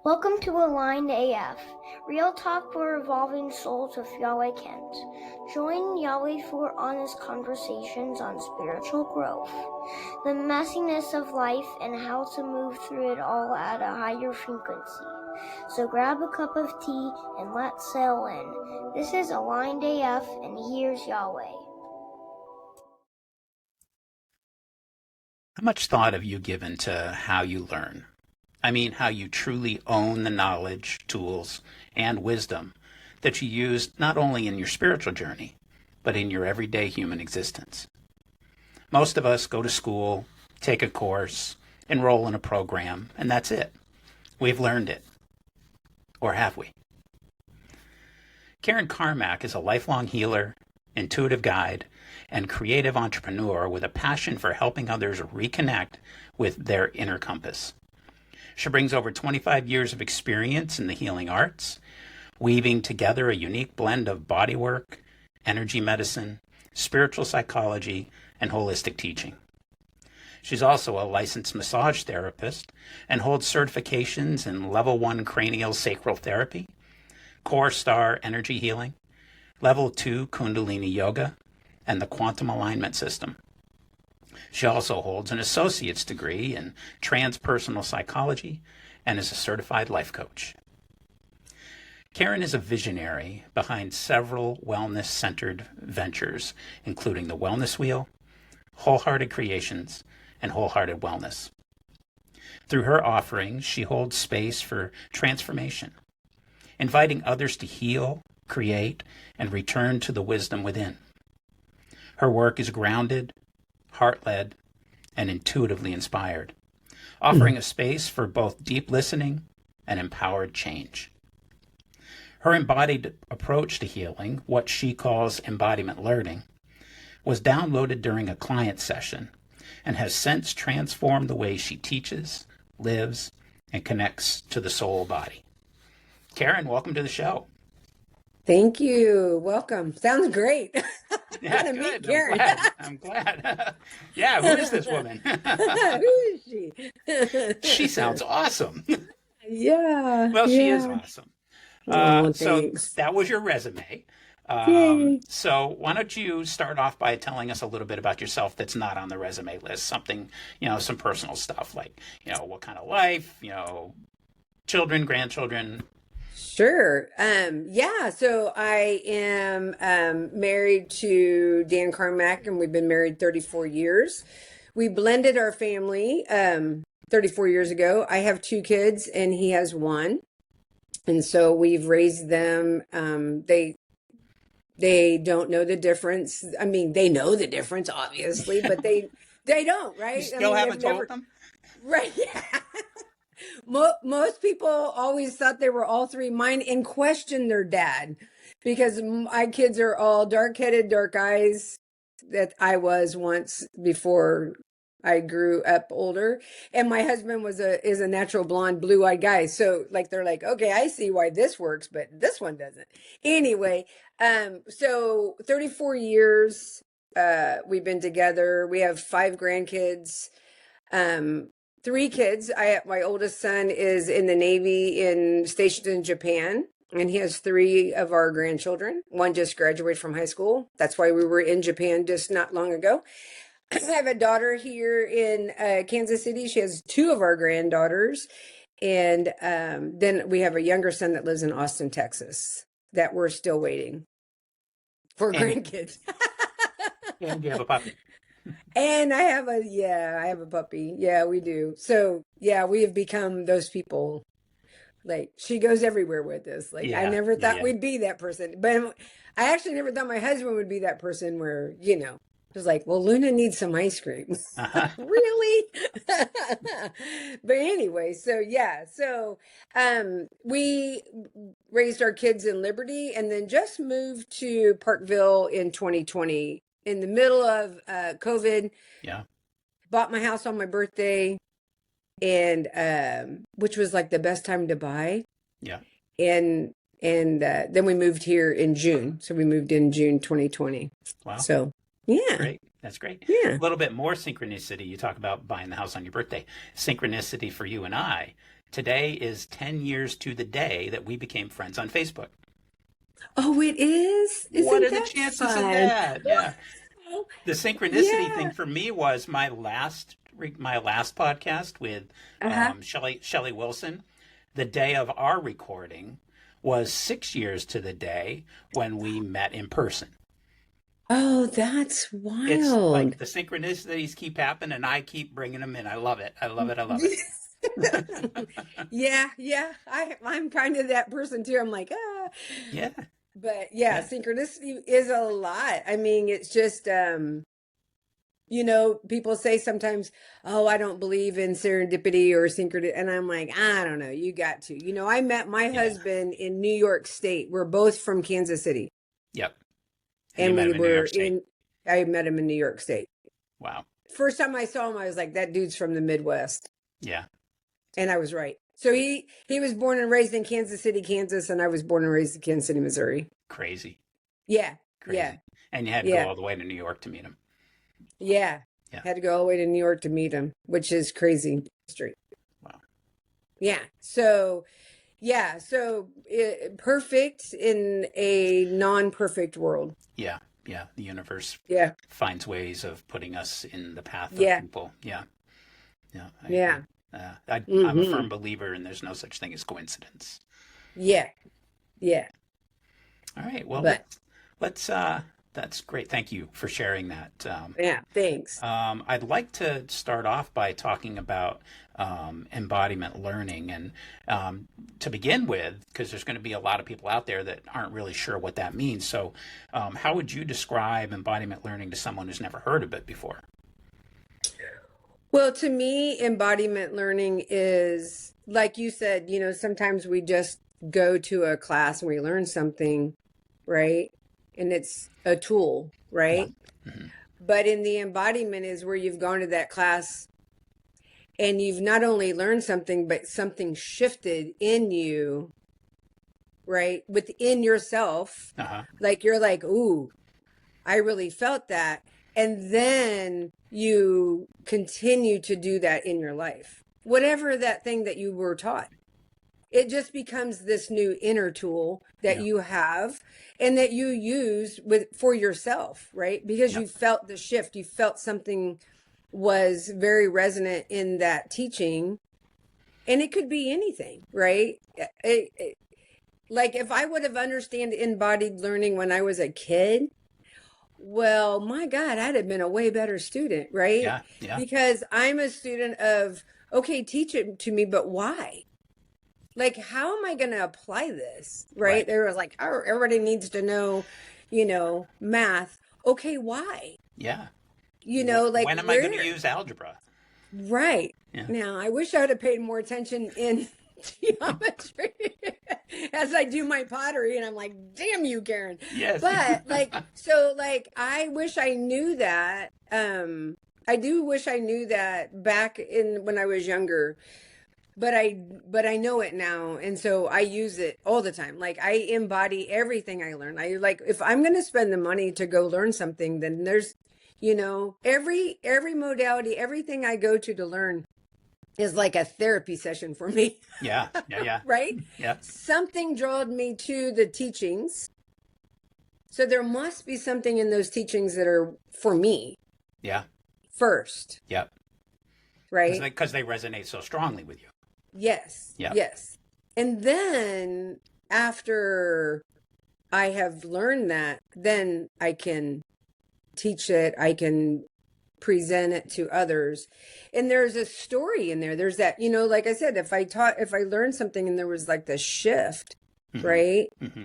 Welcome to Aligned AF, real talk for evolving souls with Yahweh Kent. Join Yahweh for honest conversations on spiritual growth, the messiness of life, and how to move through it all at a higher frequency. So grab a cup of tea and let's sail in. This is Aligned AF, and here's Yahweh. How much thought have you given to how you learn? I mean, how you truly own the knowledge, tools, and wisdom that you use not only in your spiritual journey, but in your everyday human existence. Most of us go to school, take a course, enroll in a program, and that's it. We've learned it. Or have we? Karen Carmack is a lifelong healer, intuitive guide, and creative entrepreneur with a passion for helping others reconnect with their inner compass. She brings over 25 years of experience in the healing arts, weaving together a unique blend of bodywork, energy medicine, spiritual psychology, and holistic teaching. She's also a licensed massage therapist and holds certifications in Level 1 cranial sacral therapy, Core Star energy healing, Level 2 Kundalini yoga, and the quantum alignment system. She also holds an associate's degree in transpersonal psychology and is a certified life coach. Karen is a visionary behind several wellness-centered ventures, including the Wellness Wheel, Wholehearted Creations, and Wholehearted Wellness. Through her offerings, she holds space for transformation, inviting others to heal, create, and return to the wisdom within. Her work is grounded, heart-led, and intuitively inspired, offering a space for both deep listening and empowered change. Her embodied approach to healing, what she calls embodiment learning, was downloaded during a client session and has since transformed the way she teaches, lives, and connects to the soul body. Karen, welcome to the show. Thank you. Welcome. Sounds great. Yeah, Meet good. Karen. I'm glad. Yeah, who is this woman? Who is she? She sounds awesome. Yeah. Well, she is awesome. Oh, So thanks. that was your resume. Yay. So why don't you start off by telling us a little bit about yourself that's not on the resume list, something, some personal stuff like, what kind of life, children, grandchildren. Sure. So I am married to Dan Carmack, and we've been married 34 years. We blended our family 34 years ago. I have 2 kids and he has 1. And so we've raised them. They don't know the difference. I mean, they know the difference, obviously, but they don't, right? You still haven't told them? Right, yeah. Most people always thought they were all 3 mine and questioned their dad because my kids are all dark-headed, dark eyes that I was once before I grew up older. And my husband is a natural blonde, blue-eyed guy. So they're like, okay, I see why this works, but this one doesn't. Anyway, so 34 years we've been together. We have 5 grandkids. 3 kids. My oldest son is in the Navy stationed in Japan, and he has 3 of our grandchildren. 1 just graduated from high school. That's why we were in Japan just not long ago. I have a daughter here in Kansas City. She has 2 of our granddaughters. And then we have a younger son that lives in Austin, Texas, that we're still waiting for grandkids. And you have a puppy. And I have a puppy. Yeah, we do. So yeah, we have become those people. She goes everywhere with us. I never thought we'd be that person, but I actually never thought my husband would be that person where, it was like, well, Luna needs some ice cream. Really? But anyway, so we raised our kids in Liberty and then just moved to Parkville in 2020. In the middle of COVID, bought my house on my birthday, and which was the best time to buy. Yeah. And then we moved here in June. So we moved in June 2020. Wow. So yeah. Great. That's great. Yeah. A little bit more synchronicity. You talk about buying the house on your birthday. Synchronicity for you and I Today is 10 years to the day that we became friends on Facebook. Oh, it is? What Isn't are the that chances of fun? that? Yeah. Oh, The synchronicity thing yeah. for me was my last podcast with Uh-huh. Shelley Wilson. The day of our recording was 6 years to the day when we met in person. Oh, that's It's wild. like the synchronicities keep happening, and I keep bringing them in. I love it. I love it. I love it. Yeah, yeah. I'm kind of that person too. I'm like, ah. Yeah, But yeah, yeah, synchronicity is a lot. I mean, it's just people say sometimes, "Oh, I don't believe in serendipity or synchronicity." And I'm like, "I don't know, you got to." I met my yeah, husband in New York State. We're both from Kansas City. yep. And you And met we him in New were York State. in I met him in New York State. Wow. First time I saw him, I was like, that dude's from the Midwest. Yeah, And I was right. So he was born and raised in Kansas City, Kansas, and I was born and raised in Kansas City, Missouri. crazy, Yeah. Yeah. crazy. And you had to go Yeah. all the way to New York to meet him. Yeah. Yeah. Had to go all the way to New York to meet him, which is crazy street. Wow. Yeah. So, perfect in a non-perfect world. Yeah, yeah. The universe Yeah. finds ways of putting us in the path of Yeah. people. Yeah, yeah. I Yeah. agree. I'm a Mm-hmm. firm believer, and there's no such thing as coincidence. Yeah. Yeah. All right. Well, But let's. That's great. Thank you for sharing that. yeah, thanks. I'd like to start off by talking about embodiment learning, and to begin with, because there's going to be a lot of people out there that aren't really sure what that means. So, how would you describe embodiment learning to someone who's never heard of it before? Well, to me, embodiment learning is, like you said, sometimes we just go to a class and we learn something, right? And it's a tool, Yeah. right? Hmm. But in the embodiment is where you've gone to that class and you've not only learned something, but something shifted in you, right? Within yourself. Uh-huh. Like you're like, ooh, I really felt that. And then you continue to do that in your life. Whatever that thing that you were taught, it just becomes this new inner tool that Yeah. you have and that you use for yourself, right? Because Yeah. you felt the shift, you felt something was very resonant in that teaching. And it could be anything, right? Like if I would have understood embodied learning when I was a kid, well, my God, I'd have been a way better student, right? Yeah. Yeah. Because I'm a student of, okay, teach it to me, but why? Like, how am I going to apply this? Right? Right. There was like, oh, everybody needs to know, math. Okay, why? Yeah. Like When am I going to where? use algebra? Right. Yeah. Now, I wish I would have paid more attention in geometry as I do my pottery. And I'm like, damn you, Karen. Yes. But I wish I knew that. I do wish I knew that back in when I was younger. But I know it now, and so I use it all the time. Like I embody everything I learn. I like if I'm going to spend the money to go learn something, then there's, every modality, everything I go to learn is like a therapy session for me. Yeah. Yeah. Yeah. Right? Yeah. Something drawed me to the teachings. So there must be something in those teachings that are for me Yeah. first, Yep. right? Because they resonate so strongly with you. Yes. Yeah. Yes. And then after I have learned that, then I can teach it. I can present it to others. And there's a story in there. There's that, like I said, if I learned something and there was like the shift, Mhm. right? Mm-hmm.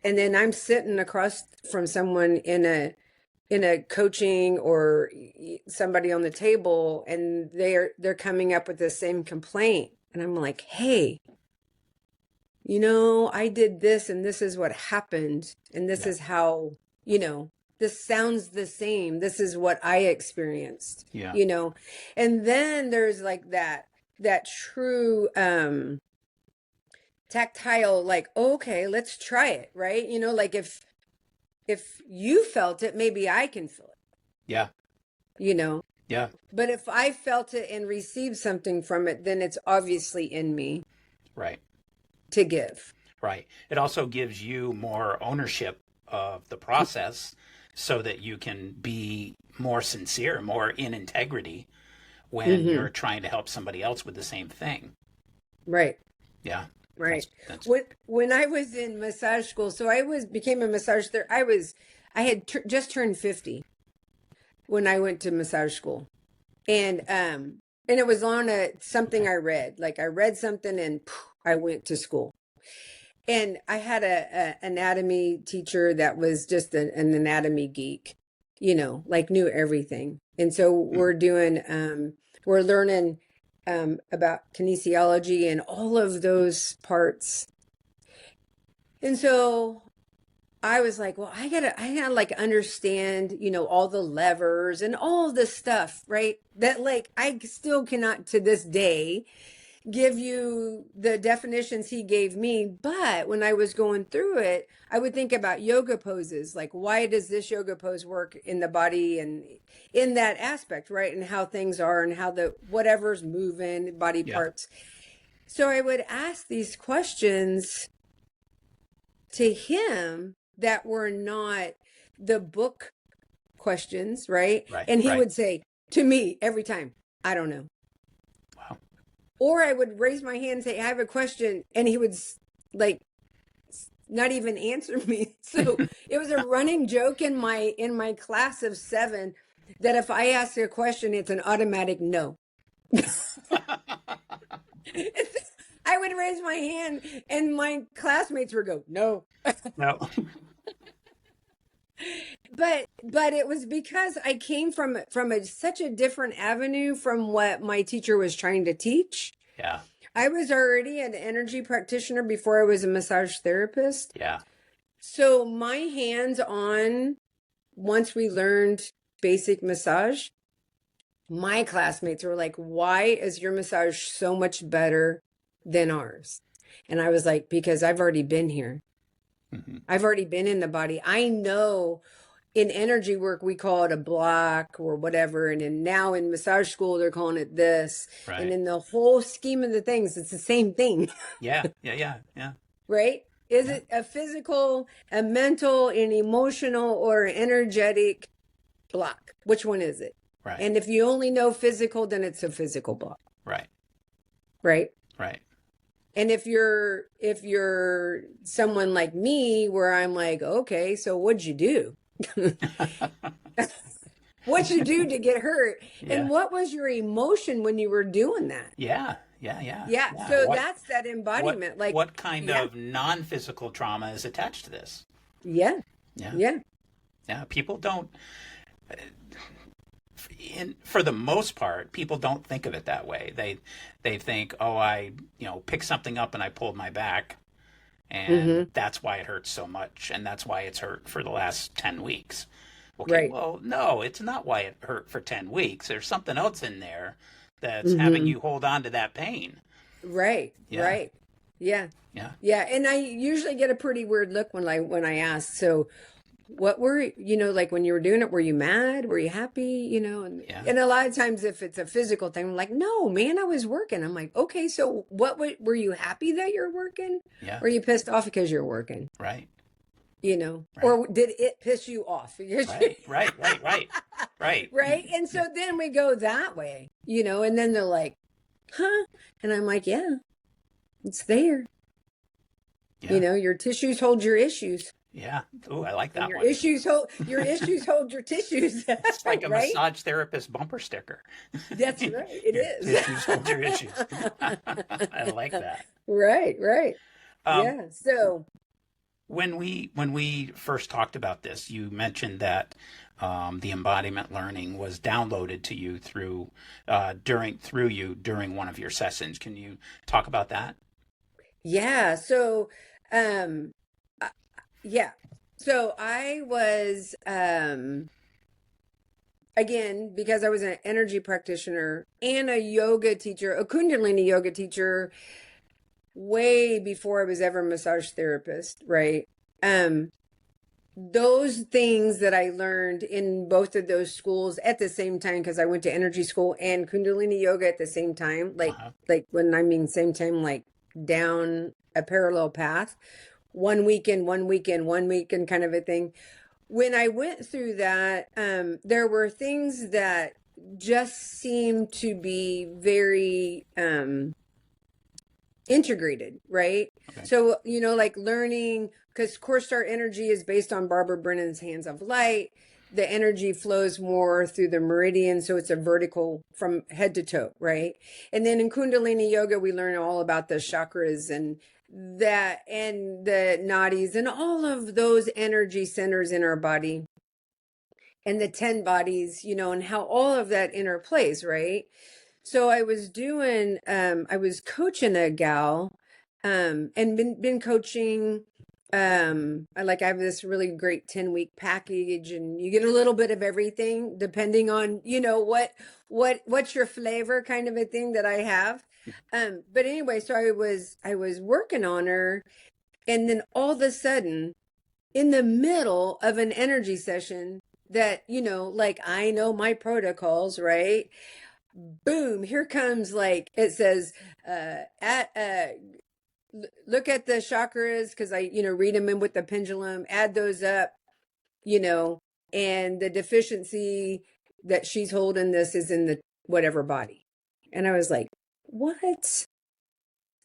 And then I'm sitting across from someone in a coaching or somebody on the table and they're coming up with the same complaint. And I'm like, hey, I did this and this is what happened. And this Yeah. is how, this sounds the same. This is what I experienced, Yeah. And then there's like that true, tactile, like, okay, let's try it. Right. Like if you felt it, maybe I can feel it, Yeah. you know? Yeah. But if I felt it and received something from it, then it's obviously in me Right. to give. Right. It also gives you more ownership of the process so that you can be more sincere, more in integrity when Mm-hmm. you're trying to help somebody else with the same thing. Right. Yeah. Right. That's When I was in massage school, so became a massage therapist. I had just turned 50 when I went to massage school. And it was on something I read. Like I read something and I went to school. And I had a anatomy teacher that was just an anatomy geek, like knew everything. And so we're learning about kinesiology and all of those parts. And so I was like, well, I gotta like understand, all the levers and all the stuff, right? That like I still cannot to this day give you the definitions he gave me. But when I was going through it, I would think about yoga poses. Like, why does this yoga pose work in the body and in that aspect, right? And how things are and how the whatever's moving, body yeah. parts. So I would ask these questions to him that were not the book questions, right? Right. And he Right. would say to me every time, I don't know. Wow. Or I would raise my hand and say, I have a question. And he would like not even answer me. So it was a running joke in my class of 7 that if I ask a question, it's an automatic no. I would raise my hand and my classmates would go, no. No. But it was because I came from such a different avenue from what my teacher was trying to teach. Yeah. I was already an energy practitioner before I was a massage therapist. Yeah. So my hands on, once we learned basic massage, my classmates were like, why is your massage so much better than ours? And I was like, because I've already been here. Mm-hmm. I've already been in the body. I know in energy work, we call it a block or whatever. And now in massage school, they're calling it this. Right. And in the whole scheme of the things, it's the same thing. Yeah. Yeah. Yeah. Yeah. Right? Is it a physical, a mental, an emotional, or an energetic block? Which one is it? Right. And if you only know physical, then it's a physical block. Right. Right? Right. And if you're someone like me where I'm like, okay, so what'd you do? What'd you do to get hurt? Yeah. And what was your emotion when you were doing that? Yeah. Yeah. Yeah. Yeah. So that's that embodiment. What kind of non-physical trauma is attached to this? Yeah. Yeah. Yeah. Yeah. People don't. For the most part, people don't think of it that way. They think, oh, I picked something up and I pulled my back, and that's why it hurts so much, and that's why it's hurt for the last 10 weeks. Okay, Right. well, no, it's not why it hurt for 10 weeks. There's something else in there that's having you hold on to that pain. Right. Yeah. Right. Yeah. Yeah. Yeah. And I usually get a pretty weird look when I ask, so what were, like when you were doing it, were you mad? Were you happy? And, Yeah. and a lot of times if it's a physical thing, I'm like, no, man, I was working. I'm like, okay, so were you happy that you're working? Yeah. Or are you pissed off because you're working? Right. Right. Or did it piss you off? Right. Right. And so then we go that way, and then they're like, huh? And I'm like, yeah, it's there. Yeah. Your tissues hold your issues. Yeah. Oh, I like that Your one. issues hold your tissues. It's like a right? massage therapist bumper sticker. That's right. It is. Tissues hold your issues. I like that. Right. Yeah. So when we first talked about this, you mentioned that the embodiment learning was downloaded to you during one of your sessions. Can you talk about that? yeah. So yeah. So I was again, because I was an energy practitioner and a yoga teacher, a Kundalini yoga teacher, way before I was ever a massage therapist, right? those things that I learned in both of those schools at the same time, because I went to energy school and Kundalini yoga at the same time, like when I mean same time, like down a parallel path, one weekend kind of a thing. When I went through that, there were things that just seemed to be very integrated, right? Okay. So, like learning, because Core Star Energy is based on Barbara Brennan's Hands of Light. The energy flows more through the meridian, so it's a vertical from head to toe, right? And then in Kundalini Yoga, we learn all about the chakras and the nadis and all of those energy centers in our body and the 10 bodies, and how all of that interplays, right? So I was coaching a gal, and been coaching. I have this really great 10-week package, and you get a little bit of everything depending on, what's your flavor kind of a thing that I have. But anyway, so I was working on her, and then all of a sudden, in the middle of an energy session that, like I know my protocols, right? Boom, here comes, like it says, look at the chakras, because I, read them in with the pendulum, add those up, and the deficiency that she's holding this is in the whatever body. And I was like, what?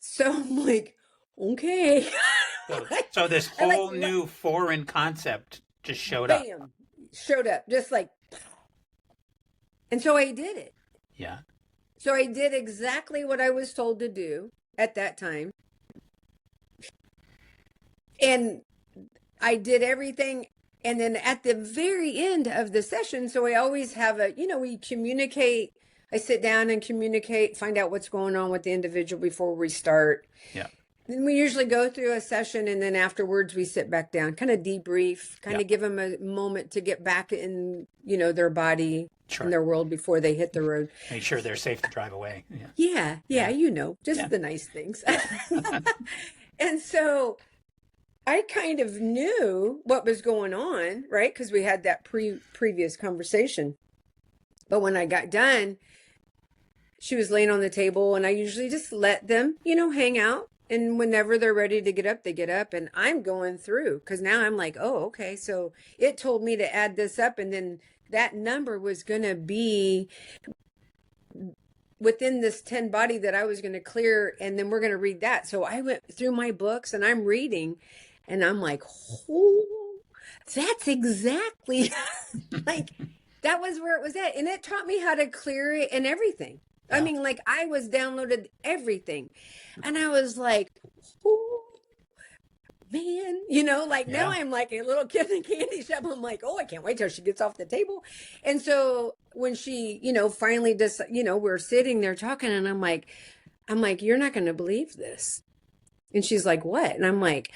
So I'm like, okay. So this whole new foreign concept just showed up. Bam, showed up, just like, and so I did it. Yeah. So I did exactly what I was told to do at that time. And I did everything. And then at the very end of the session, so I always have we communicate. I sit down and communicate, find out what's going on with the individual before we start. Yeah. Then we usually go through a session, and then afterwards we sit back down, kind of debrief, kind of give them a moment to get back in, their body, Sure. in their world before they hit the road. Make sure they're safe to drive away. Yeah, just the nice things. And so I kind of knew what was going on, right? Because we had that previous conversation. But when I got done, she was laying on the table, and I usually just let them, hang out. And whenever they're ready to get up, they get up. And I'm going through, because now I'm like, oh, okay. So it told me to add this up, and then that number was going to be within this 10 body that I was going to clear. And then we're going to read that. So I went through my books and I'm reading, and I'm like, oh, that's exactly like, that was where it was at. And it taught me how to clear it and everything. Yeah. I mean, like I was downloaded everything, and I was like, oh, man, now I'm like a little kid in a candy shop. I'm like, oh, I can't wait till she gets off the table. And so when she, finally just, we're sitting there talking, and I'm like, you're not going to believe this. And she's like, what? And I'm like,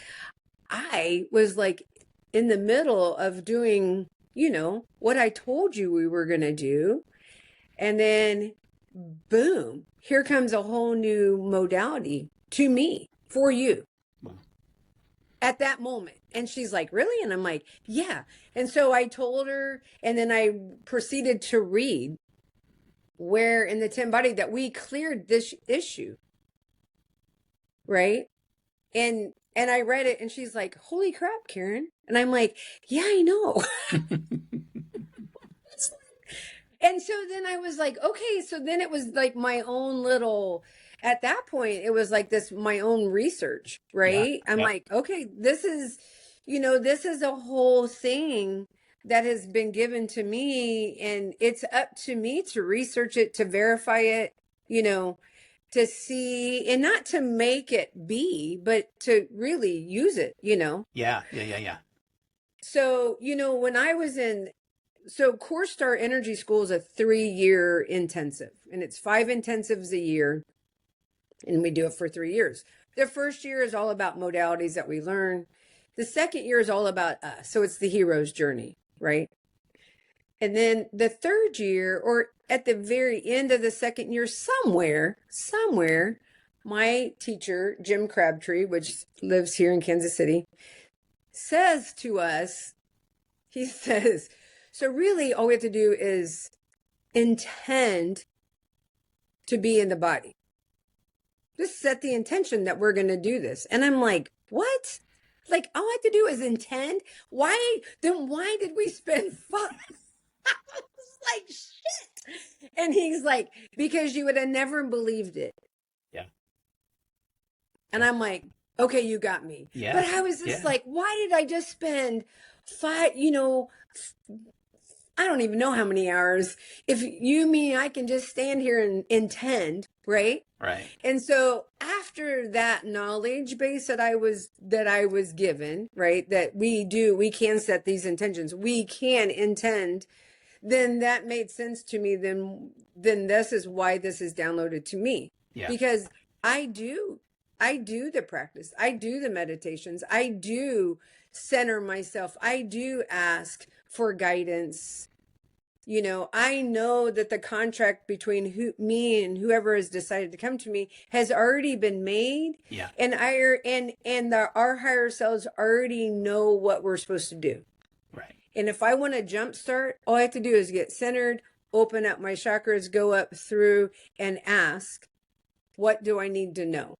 I was like in the middle of doing, what I told you we were going to do. And then boom, here comes a whole new modality to me for you. At that moment. And she's like, really? And I'm like, yeah. And so I told her, and then I proceeded to read where in the 10 body that we cleared this issue. Right? And I read it, and she's like, holy crap, Karen. And I'm like, yeah, I know. And so then I was like, okay, so then it was like my own little, at that point, it was like this, my own research, right? I'm like, okay, this is a whole thing that has been given to me, and it's up to me to research it, to verify it, to see, and not to make it be, but to really use it, Yeah. So, when I was so Core Star Energy School is a 3-year intensive, and it's 5 intensives a year, and we do it for 3 years. The first year is all about modalities that we learn. The second year is all about us. So it's the hero's journey, right? And then the third year, or at the very end of the second year, somewhere, my teacher, Jim Crabtree, which lives here in Kansas City, says to us, he says, so really all we have to do is intend to be in the body. Just set the intention that we're going to do this. And I'm like, what? Like, all I have to do is intend? Why did we spend fun? I was like, shit. And he's like, because you would have never believed it. Yeah. And I'm like, okay, you got me. Yeah. But I was just like, why did I just spend I don't even know how many hours. If you mean I can just stand here and intend, right? Right. And so after that knowledge base that I was given, right, that we can set these intentions, we can intend, then that made sense to me. Then this is why this is downloaded to me. Yeah. Because I do the practice. I do the meditations. I do center myself. I do ask for guidance. I know that the contract between me and whoever has decided to come to me has already been made. Yeah. And our higher selves already know what we're supposed to do. Right. And if I want to jumpstart, all I have to do is get centered, open up my chakras, go up through and ask, what do I need to know?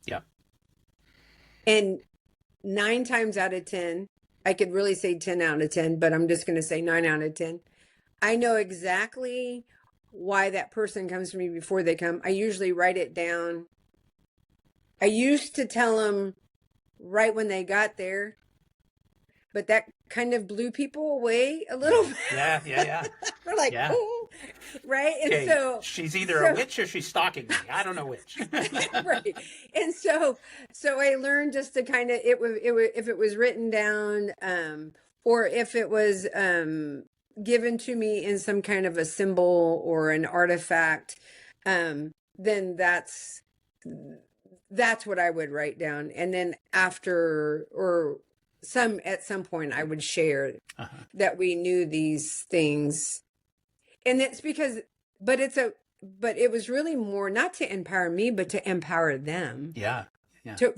Yeah. And 9 times out of 10, I could really say 10 out of 10, but I'm just going to say 9 out of 10. I know exactly why that person comes to me before they come. I usually write it down. I used to tell them right when they got there, but that kind of blew people away a little bit. Yeah. They're like, Yeah. oh, right? And Okay, so she's either a witch or she's stalking me. I don't know which. right. And so I learned just to kind of, if it was written down, or if it was given to me in some kind of a symbol or an artifact, then that's what I would write down. And then after, or at some point I would share that we knew these things. And it's because, but it was really more not to empower me, but to empower them. Yeah.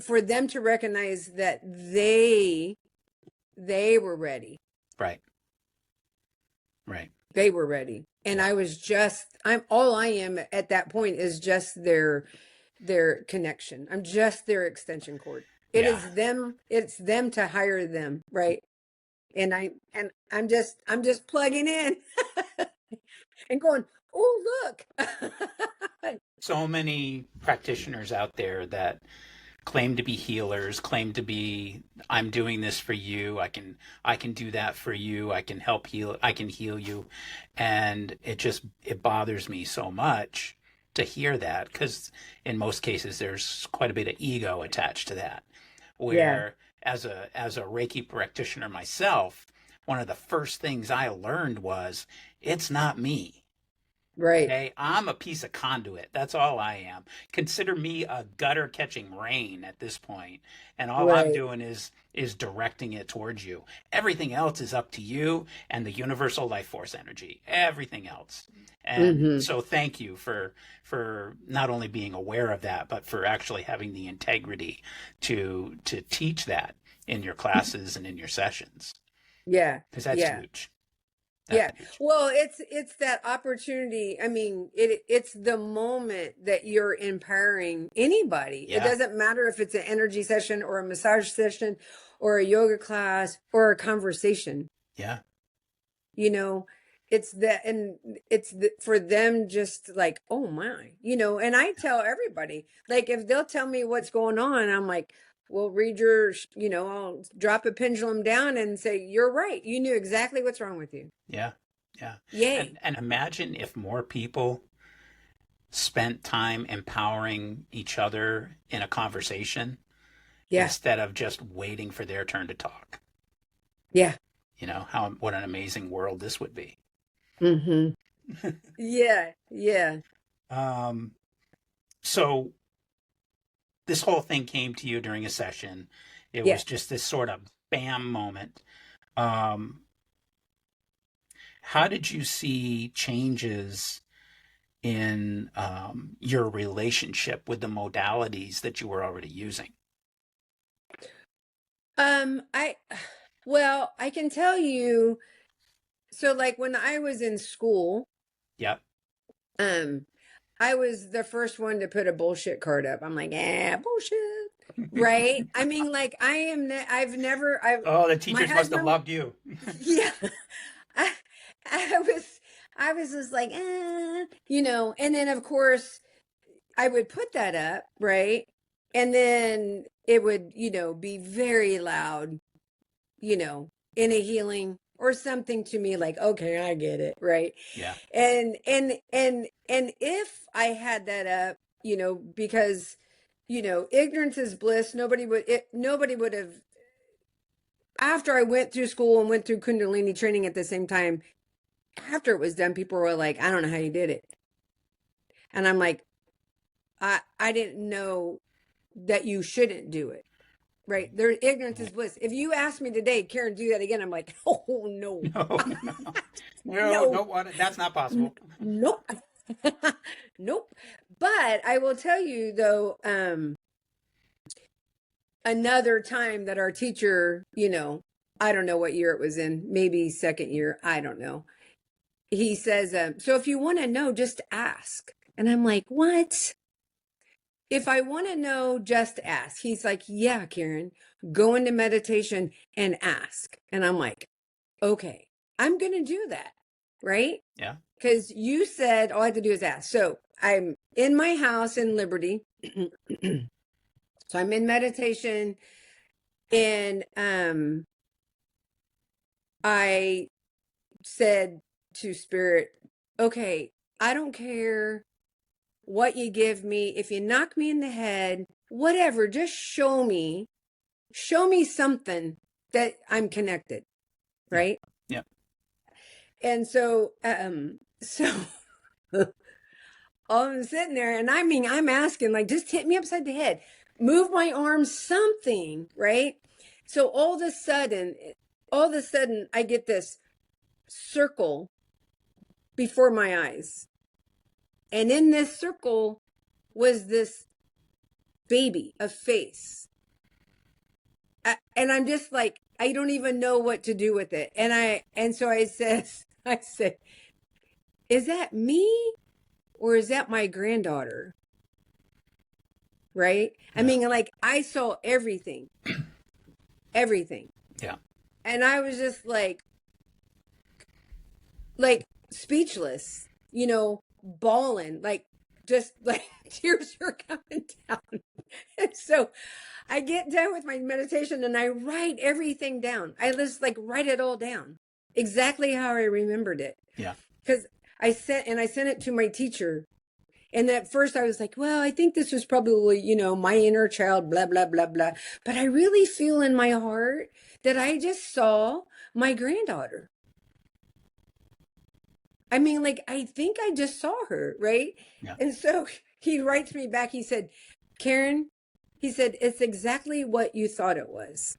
For them to recognize that they were ready. Right. They were ready. And I am at that point is just their connection. I'm just their extension cord. It's them to hire them. Right. And I'm just plugging in and going, oh, look. So many practitioners out there that claim to be healers, claim to be, I'm doing this for you. I can do that for you. I can help heal. I can heal you. And it bothers me so much to hear that, because in most cases there's quite a bit of ego attached to that. Where as a Reiki practitioner myself, one of the first things I learned was it's not me. Right. Okay, I'm a piece of conduit. That's all I am. Consider me a gutter catching rain at this point, and all I'm doing is directing it towards you. Everything else is up to you and the universal life force energy. Everything else. And so thank you for not only being aware of that, but for actually having the integrity to teach that in your classes and in your sessions. Yeah. Because that's huge. Well, it's that opportunity. I mean, it's the moment that you're empowering anybody. It doesn't matter if it's an energy session or a massage session or a yoga class or a conversation. Yeah. It's that, and for them just like, oh my, and I tell everybody, like, if they'll tell me what's going on, I'm like, well, read I'll drop a pendulum down and say, you're right. You knew exactly what's wrong with you. Yeah. Yay. And imagine if more people spent time empowering each other in a conversation instead of just waiting for their turn to talk. Yeah. What an amazing world this would be. Mm-hmm. Yeah. So this whole thing came to you during a session. It was just this sort of bam moment. How did you see changes in your relationship with the modalities that you were already using? Well, I can tell you, so like when I was in school, Yep. I was the first one to put a bullshit card up. I'm like, bullshit. Right? I mean, like I've Oh, the my teachers must have husband, loved you. yeah. I, I was just like, and then of course I would put that up, right? And then it would, be very loud, in a healing or something to me like, okay, I get it, right? Yeah. And if I had that up, because ignorance is bliss, nobody would have, after I went through school and went through Kundalini training at the same time, after it was done, people were like, I don't know how you did it. And I'm like, I didn't know that you shouldn't do it. Right. Their ignorance is bliss. If you ask me today, Karen, do that again, I'm like, oh no. No, that's not possible. Nope. Nope. But I will tell you though, another time that our teacher, I don't know what year it was in, maybe second year, I don't know. He says, so if you want to know, just ask. And I'm like, what? If I want to know, just ask. He's like, yeah, Karen, go into meditation and ask. And I'm like, okay, I'm going to do that. Right? Yeah. Because you said all I have to do is ask. So I'm in my house in Liberty. So I'm in meditation and I said to Spirit, okay, I don't care what you give me. If you knock me in the head, whatever, just show me something that I'm connected. Right. Yeah. And so, I'm sitting there and I mean, I'm asking like, just hit me upside the head, move my arms, something. Right. So all of a sudden I get this circle before my eyes. And in this circle was this baby, a face. And I'm just like, I don't even know what to do with it. And so I said, is that me or is that my granddaughter? Right? Yeah. I mean, like I saw everything. Yeah. And I was just like speechless, bawling, like just like tears are coming down. And so I get done with my meditation and I write everything down. I just like write it all down exactly how I remembered it. Yeah. Because I sent it to my teacher. And at first I was like, well, I think this was probably, my inner child, blah, blah, blah, blah. But I really feel in my heart that I just saw my granddaughter. I mean, like, I think I just saw her, right? Yeah. And so he writes me back. He said, Karen, he said, it's exactly what you thought it was.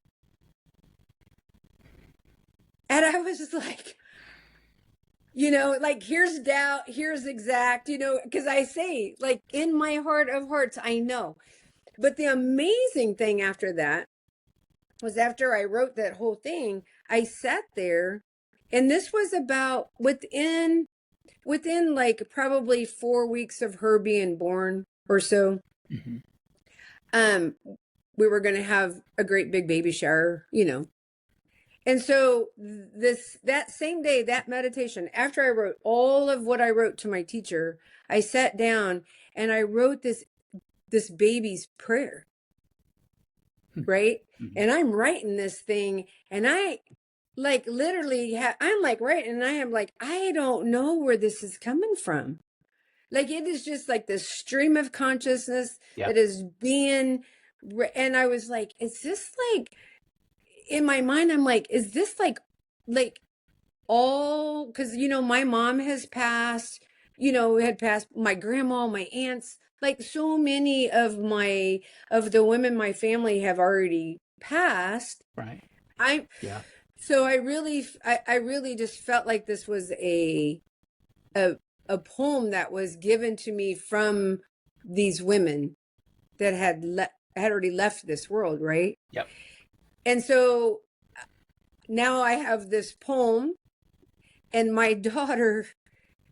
And I was just like, like, here's doubt, here's exact, because I say, like, in my heart of hearts, I know. But the amazing thing after that was after I wrote that whole thing, I sat there, and this was about within like probably 4 weeks of her being born or so. Mm-hmm. We were going to have a great big baby shower, And so that same day, that meditation, after I wrote all of what I wrote to my teacher, I sat down and I wrote this baby's prayer. Right. Mm-hmm. And I'm writing this thing and I like literally I'm like writing and I am like, I don't know where this is coming from. Like it is just like this stream of consciousness that is being, and I was like, is this like, in my mind, I'm like, is this like all, because, my mom has passed, had passed, my grandma, my aunts, like so many of the women, my family have already passed. Right. So I really just felt like this was a poem that was given to me from these women that had already left this world. Right. Yep. And so now I have this poem, and my daughter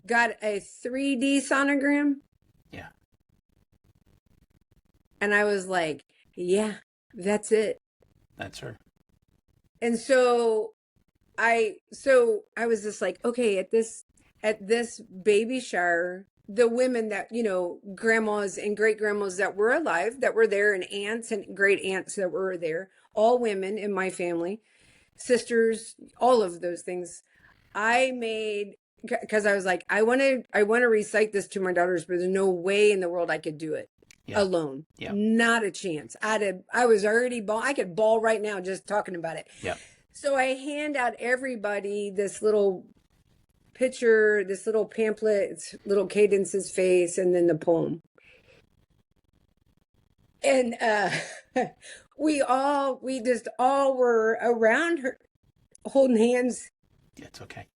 got a 3D sonogram. Yeah. And I was like, yeah, that's it. That's her. And so I was just like, okay, at this baby shower, the women that, grandmas and great grandmas that were alive, that were there, and aunts and great aunts that were there, all women in my family, sisters, all of those things. I made, because I was like, I want to recite this to my daughters, but there's no way in the world I could do it alone. Yeah. Not a chance. I was already I could bawl right now just talking about it. Yeah. So I hand out everybody this little picture, this little pamphlet, it's little Cadence's face, and then the poem. And we just all were around her holding hands. It's okay.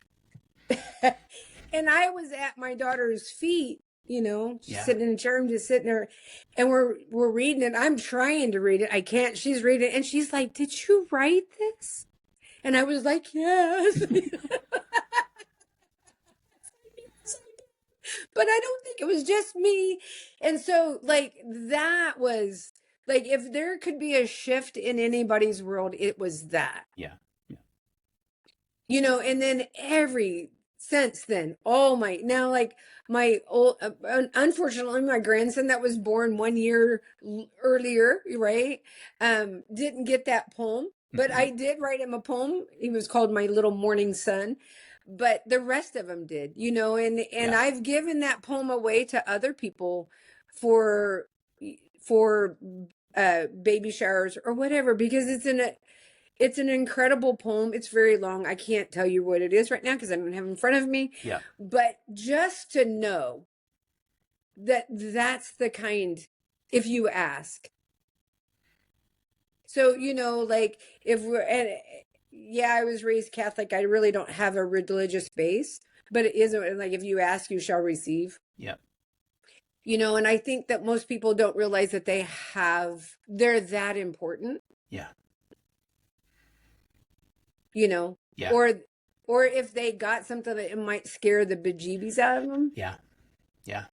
And I was at my daughter's feet, Yeah. sitting in a chair, I'm just sitting there, and we're reading it. I'm trying to read it. I can't. She's reading it, and she's like, "Did you write this?" And I was like, "Yes." But I don't think it was just me. And so, like, that was, like, if there could be a shift in anybody's world, it was that. Yeah. And then since then, now, like, my old, unfortunately, my grandson that was born 1 year earlier, right, didn't get that poem, but I did write him a poem. He was called My Little Morning Sun, but the rest of them did, and I've given that poem away to other people for baby showers or whatever, because it's an incredible poem. It's very long. I can't tell you what it is right now because I don't have it in front of me. Yeah. But just to know that that's the kind, if you ask. So, like, if I was raised Catholic. I really don't have a religious base, but it isn't like, if you ask, you shall receive. Yeah. And I think that most people don't realize that they're that important. Yeah. Yeah. Or if they got something that it might scare the bejeebies out of them. Yeah. Yeah.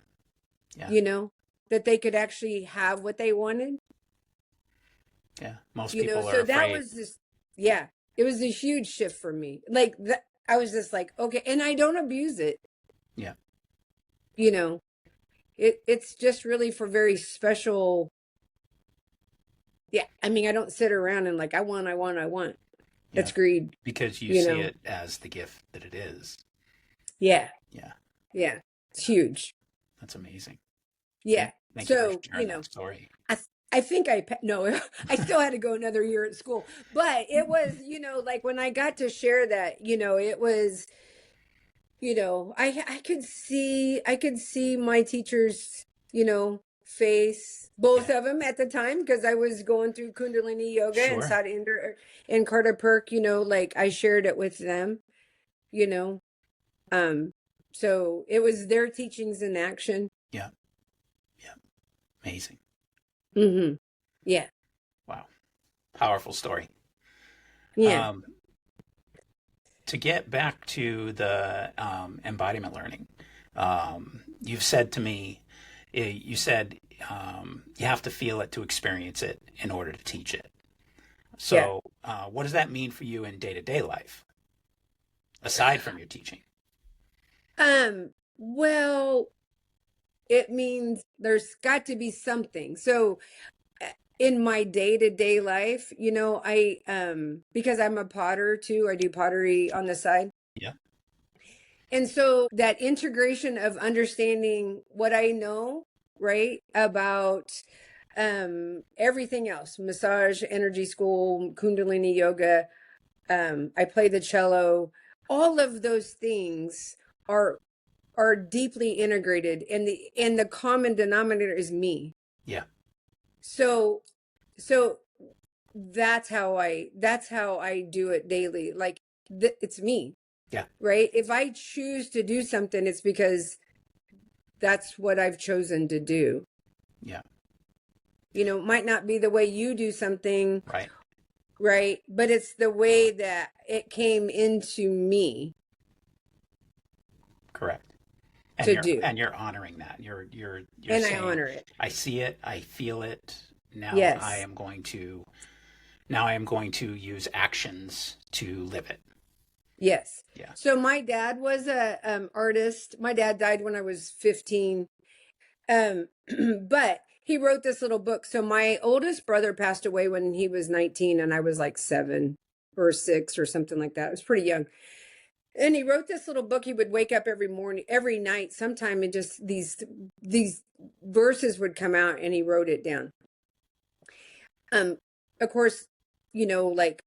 That they could actually have what they wanted. Yeah. Most people are so afraid. That was just, it was a huge shift for me. Like, I was just like, okay, and I don't abuse it. Yeah. It's just really for very special. Yeah. I mean, I don't sit around and like, I want. That's greed. Because you see it as the gift that it is. Yeah. Yeah. Yeah. It's huge. That's amazing. Yeah. Thank you for sharing that story. I think I still had to go another year at school, but it was, like, when I got to share that, it was, I could see my teacher's, face, both of them at the time, because I was going through Kundalini yoga and Sat Indra and Carter Perk, like, I shared it with them, so it was their teachings in action. Yeah. Yeah. Amazing. Mm-hmm. Yeah. Wow. Powerful story. Yeah. To get back to the embodiment learning, you've said to me, you have to feel it to experience it in order to teach it. So what does that mean for you in day-to-day life, aside from your teaching? Well, it means there's got to be something. So in my day-to-day life, I because I'm a potter too, I do pottery on the side. Yeah. And so that integration of understanding what I know, right, about everything else, massage, energy school, Kundalini yoga, I play the cello, all of those things are deeply integrated, and the common denominator is me. Yeah. So that's how I do it daily. Like, it's me. Yeah. Right. If I choose to do something, it's because that's what I've chosen to do. Yeah. Might not be the way you do something. Right. right? But it's the way that it came into me Correct. to do. And you're honoring that. You're And I saying, honor it. I see it, I feel it. Yes. Now I am going to use actions to live it. Yes. Yeah. So my dad was a artist. My dad died when I was 15. But he wrote this little book. So my oldest brother passed away when he was 19 and I was like 7 or 6 or something like that. I was pretty young. And he wrote this little book. He would wake up every night sometime, and just these verses would come out, and he wrote it down. Of course, like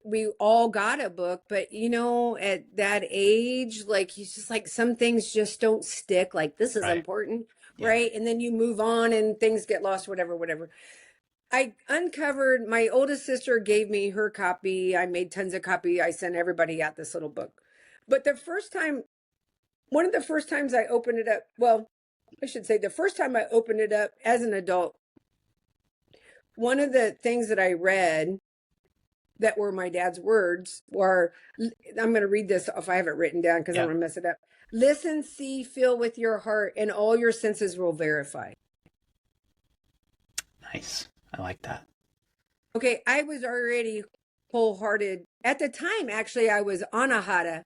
we all got a book, but at that age, like he's just like, some things just don't stick. Like, this is Right. important, Yeah. right? And then you move on and things get lost, whatever. I uncovered, my oldest sister gave me her copy. I made tons of copy. I sent everybody out this little book. But one of the first times I opened it up, well, I should say the first time I opened it up as an adult, one of the things that I read that were my dad's words were, I'm going to read this if I have it written down because I don't want to mess it up. Listen, see, feel with your heart, and all your senses will verify. Nice. I like that. Okay, I was already wholehearted. At the time, actually, I was anahata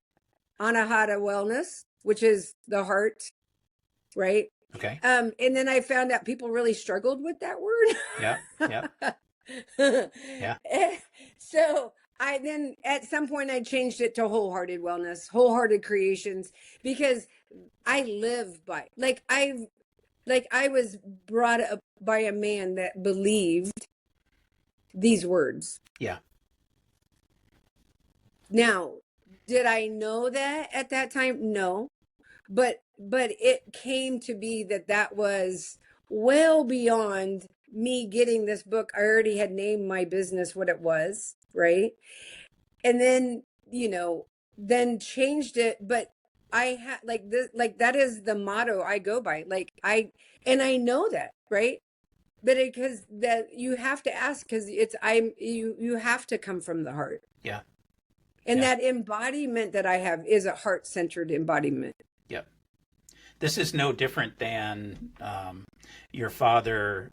wellness, which is the heart, right? Okay. And then I found out people really struggled with that word. Yeah. So I then at some point I changed it to wholehearted wellness, wholehearted creations, because I live by, I was brought up by a man that believed these words. Yeah. Now, did I know that at that time? No. But it came to be that was well beyond me getting this book. I already had named my business what it was, right? And then, then changed it. But I had that is the motto I go by. And I know that, right? But because that you have to ask, because you have to come from the heart. Yeah. And that embodiment that I have is a heart-centered embodiment. Yep. This is no different than your father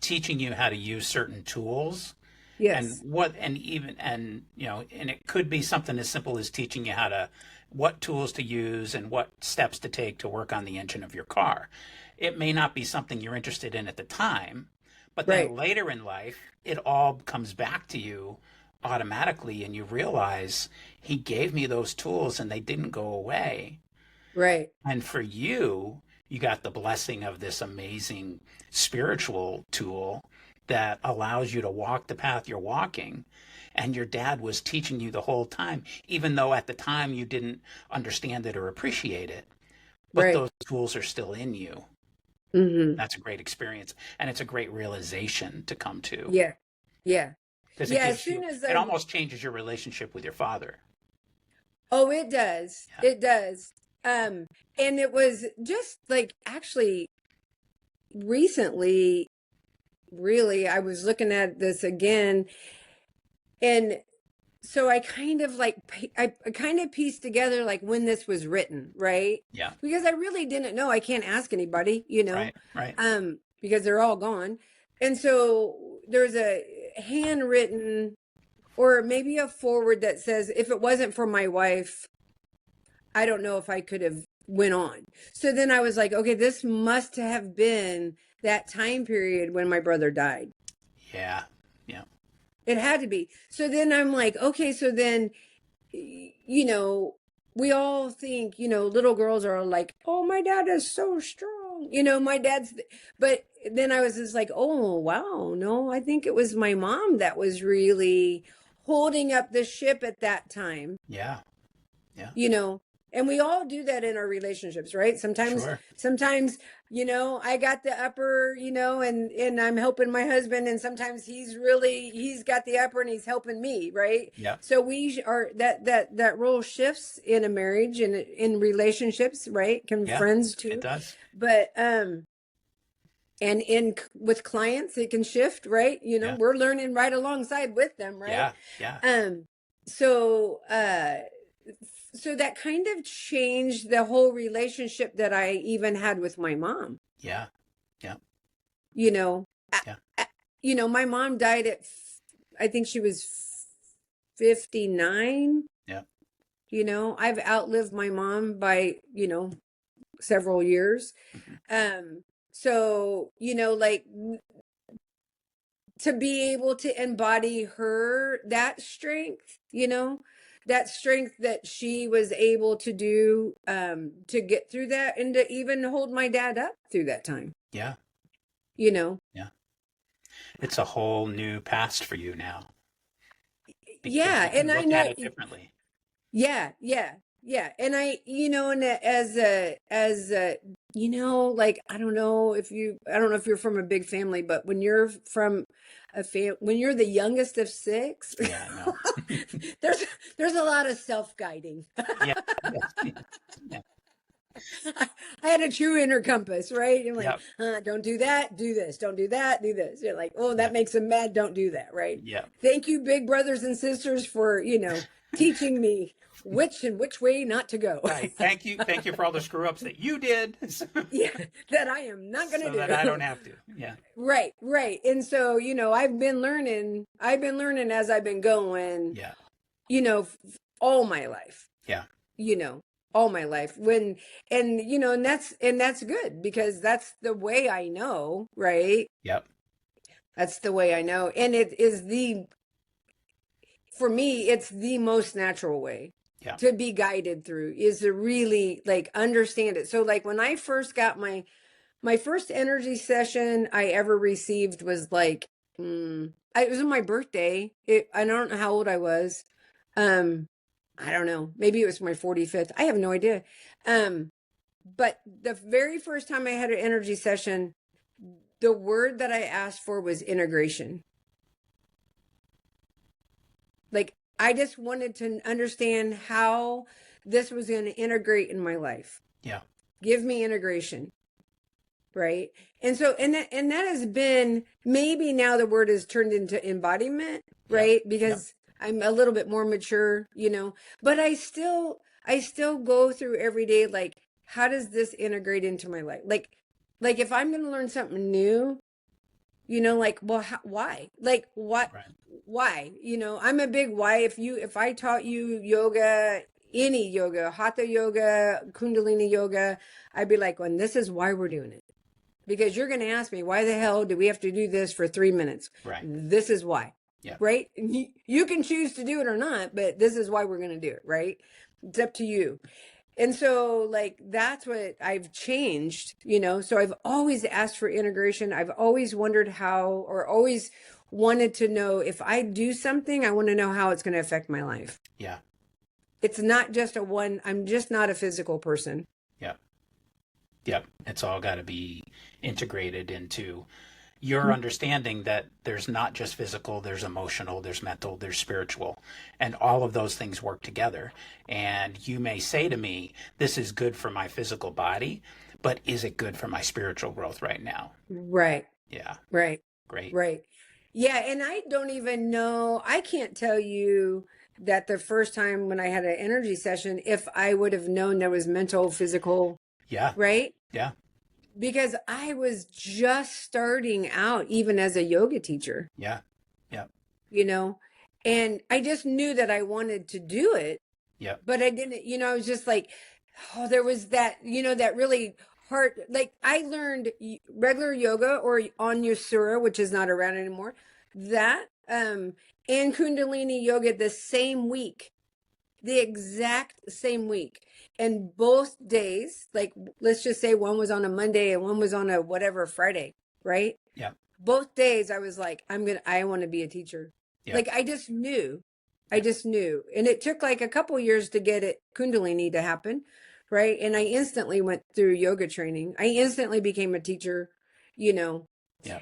teaching you how to use certain tools. Yes. And it could be something as simple as teaching you what tools to use and what steps to take to work on the engine of your car. It may not be something you're interested in at the time, but then later in life, it all comes back to you automatically, and you realize he gave me those tools and they didn't go away. Right. And for you got the blessing of this amazing spiritual tool that allows you to walk the path you're walking. And your dad was teaching you the whole time, even though at the time you didn't understand it or appreciate it. But those tools are still in you. Mm-hmm. That's a great experience. And it's a great realization to come to. Yeah. Yeah. Because it almost changes your relationship with your father. Oh, it does. Yeah. It does. And it was just actually recently, really, I was looking at this again, and so I kind of pieced together when this was written, right? Yeah. Because I really didn't know. I can't ask anybody, Right. Because they're all gone. And so there's a handwritten, or maybe a forward that says, if it wasn't for my wife, I don't know if I could have went on. So then I was like, okay, this must have been that time period when my brother died. Yeah. Yeah. It had to be. So then I'm like, okay, so then, we all think, little girls are like, oh, my dad is so strong. But then I was just like, oh, wow, no, I think it was my mom that was really holding up the ship at that time. Yeah. Yeah. And we all do that in our relationships, right? Sometimes, I got the upper, and I'm helping my husband, and sometimes he's got the upper and he's helping me, right? Yeah. So we are that role shifts in a marriage and in relationships, right? Friends too. It does. But And with clients, it can shift, right? Yeah. We're learning right alongside with them, right? Yeah. So so that kind of changed the whole relationship that I even had with my mom. Yeah. You know, Yeah. My mom died at, I think she was 59. Yeah. I've outlived my mom by, several years. Mhm. So, like, to be able to embody that strength, that strength that she was able to do, to get through that, and to even hold my dad up through that time, Yeah. you know? Yeah. It's a whole new past for you now because Yeah. you can And I look at know, it differently. yeah, yeah, yeah. And and like, I don't know if you're from a big family, but when you're from when you're the youngest of six, Yeah, no. there's there's a lot of self-guiding. Yeah. Yes. Yeah. I had a true inner compass, right? You're like, Yep. don't do that, do this, don't do that, do this. You're like, oh, that Yep. makes them mad, don't do that, right? Yep. Thank you, big brothers and sisters, for, teaching me which way not to go. Right. Thank you. Thank you for all the screw ups that you did so Yeah, that I am not going to do. that I don't have to. Yeah. Right, right. And so, I've been learning as I've been going, Yeah. all my life. Yeah. All my life, and that's good, because that's the way I know, right? Yep. That's the way I know. And it is for me, it's the most natural way Yeah. to be guided through, is to really, like, understand it. So, like, when I first got my first energy session I ever received was like, it was on my birthday. I don't know how old I was. I don't know. Maybe it was my 45th. I have no idea. But the very first time I had an energy session, the word that I asked for was integration. Like, I just wanted to understand how this was going to integrate in my life. Yeah. Give me integration. Right. And so, and that has been, maybe now the word is turned into embodiment, right? Yeah. Because I'm a little bit more mature, but I still go through every day, like, how does this integrate into my life? Like if I'm going to learn something new, like, well, why? Like, what? Right. Why? I'm a big why. If I taught you yoga, any yoga, hatha yoga, kundalini yoga, I'd be like, well, this is why we're doing it. Because you're going to ask me, why the hell do we have to do this for 3 minutes? Right. This is why. Yeah. Right? You can choose to do it or not, but this is why we're going to do it, right? It's up to you. And so, like, that's what I've changed, So I've always asked for integration. I've always wondered how, or always wanted to know, if I do something, I want to know how it's going to affect my life. Yeah. It's not just I'm just not a physical person. Yep. It's all got to be integrated into your understanding that there's not just physical, there's emotional, there's mental, there's spiritual, and all of those things work together. And you may say to me, this is good for my physical body, but is it good for my spiritual growth right now? Right. Yeah. Right. Great. Right. Yeah. And I don't even know, I can't tell you that the first time when I had an energy session, if I would have known there was mental, physical. Yeah. Right. Yeah. Because I was just starting out, even as a yoga teacher. Yeah. Yeah. And I just knew that I wanted to do it. Yeah. But I didn't, I was just like, oh, there was that, that really hard, like, I learned regular yoga, or on Yusura, which is not around anymore, that, and Kundalini yoga the same week, the exact same week. And both days, like, let's just say one was on a Monday and one was on a whatever Friday, right? Yeah. Both days I was like, I want to be a teacher. Yeah. Like, I just knew. And it took like a couple years to get it Kundalini to happen, right? And I instantly went through yoga training. I instantly became a teacher, Yeah.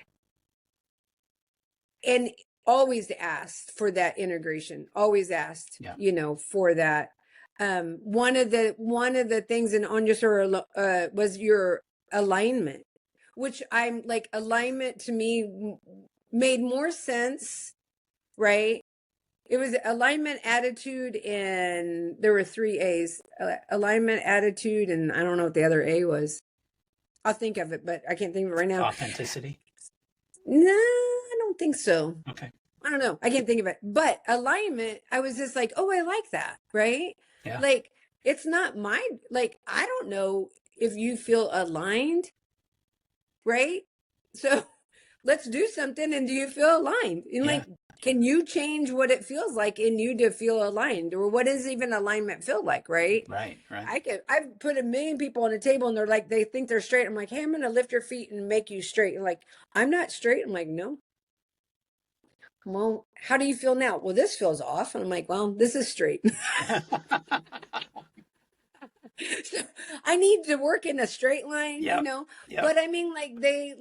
And always asked for that integration, always asked, for that. One of the things in Onyasura was your alignment. which I'm like, alignment to me made more sense, right? It was alignment, attitude, and there were 3 A's: alignment, attitude, and I don't know what the other A was. I'll think of it, but I can't think of it right now. Authenticity? No, I don't think so. Okay. I don't know. I can't think of it. But alignment, I was just like, oh, I like that, right? Yeah. Like, it's not my, like, I don't know if you feel aligned, right? So let's do something. And do you feel aligned? And Yeah. like, can you change what it feels like in you to feel aligned? Or what does even alignment feel like, right? Right. I've put a million people on a table and they're like, they think they're straight. I'm like, hey, I'm going to lift your feet and make you straight. And like, I'm not straight. I'm like, no. Well, how do you feel now? Well, this feels off. And I'm like, well, this is straight. So I need to work in a straight line, Yep. you know? Yep. But I mean, like, they,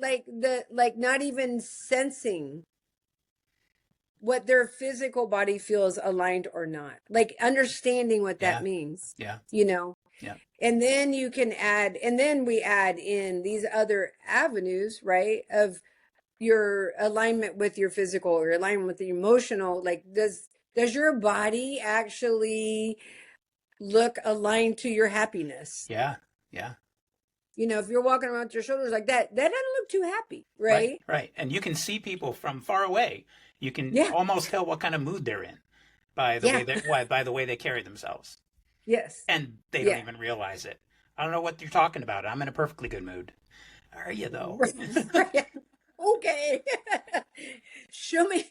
like not even sensing what their physical body feels aligned or not, like understanding what that means, Yeah. you know? Yeah. And then you can add, and then we add in these other avenues, right? Of your alignment with your physical or your alignment with the emotional. Like, does your body actually look aligned to your happiness? Yeah. Yeah. You know, if you're walking around with your shoulders like that, that doesn't look too happy, right? Right. And you can see people from far away. You can Yeah. almost tell what kind of mood they're in by the way they carry themselves. Yes. And they don't even realize it. I don't know what you're talking about. I'm in a perfectly good mood. Are you though? Right. Okay. show me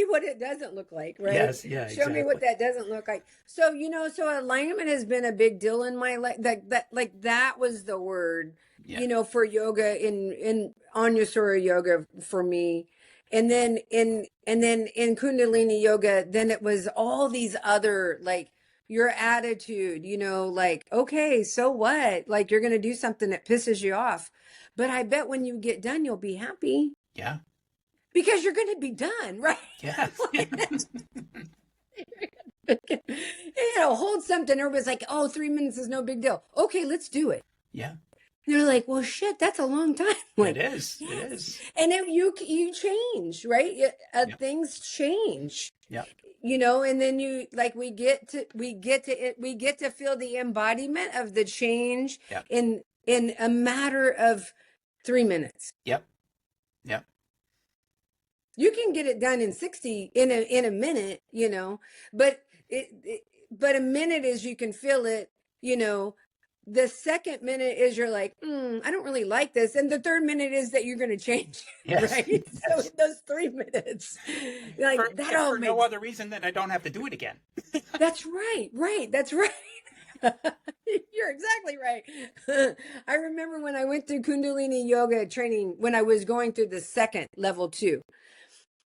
what it doesn't look like, right? Yes, yeah, Show me what that doesn't look like. So, you know, so alignment has been a big deal in my life. That was the word, you know, for yoga in Anyasura yoga for me. And then in Kundalini yoga, then it was all these other, like, your attitude, you know, like, okay, so what? Like, you're going to do something that pisses you off. But I bet when you get done, you'll be happy. Yeah. Because you're going to be done, right? Yes. You know, hold something. Everybody's like, oh, 3 minutes is no big deal. Okay, let's do it. Yeah. They're like, well, shit, that's a long time. Like, it is. Yes. It is. And then you change, right? Things change. Yeah. You know, and then you, like, we get to feel the embodiment of the change in a matter of 3 minutes. Yep. You can get it done in 60 in a minute, you know, but but a minute is you can feel it, you know. The second minute is you're like, I don't really like this. And the third minute is that you're going to change. Yes. Right? Yes. So in those 3 minutes, like, for no other reason than I don't have to do it again. That's right. That's right. You're exactly right. I remember when I went through Kundalini yoga training, when I was going through the second level 2,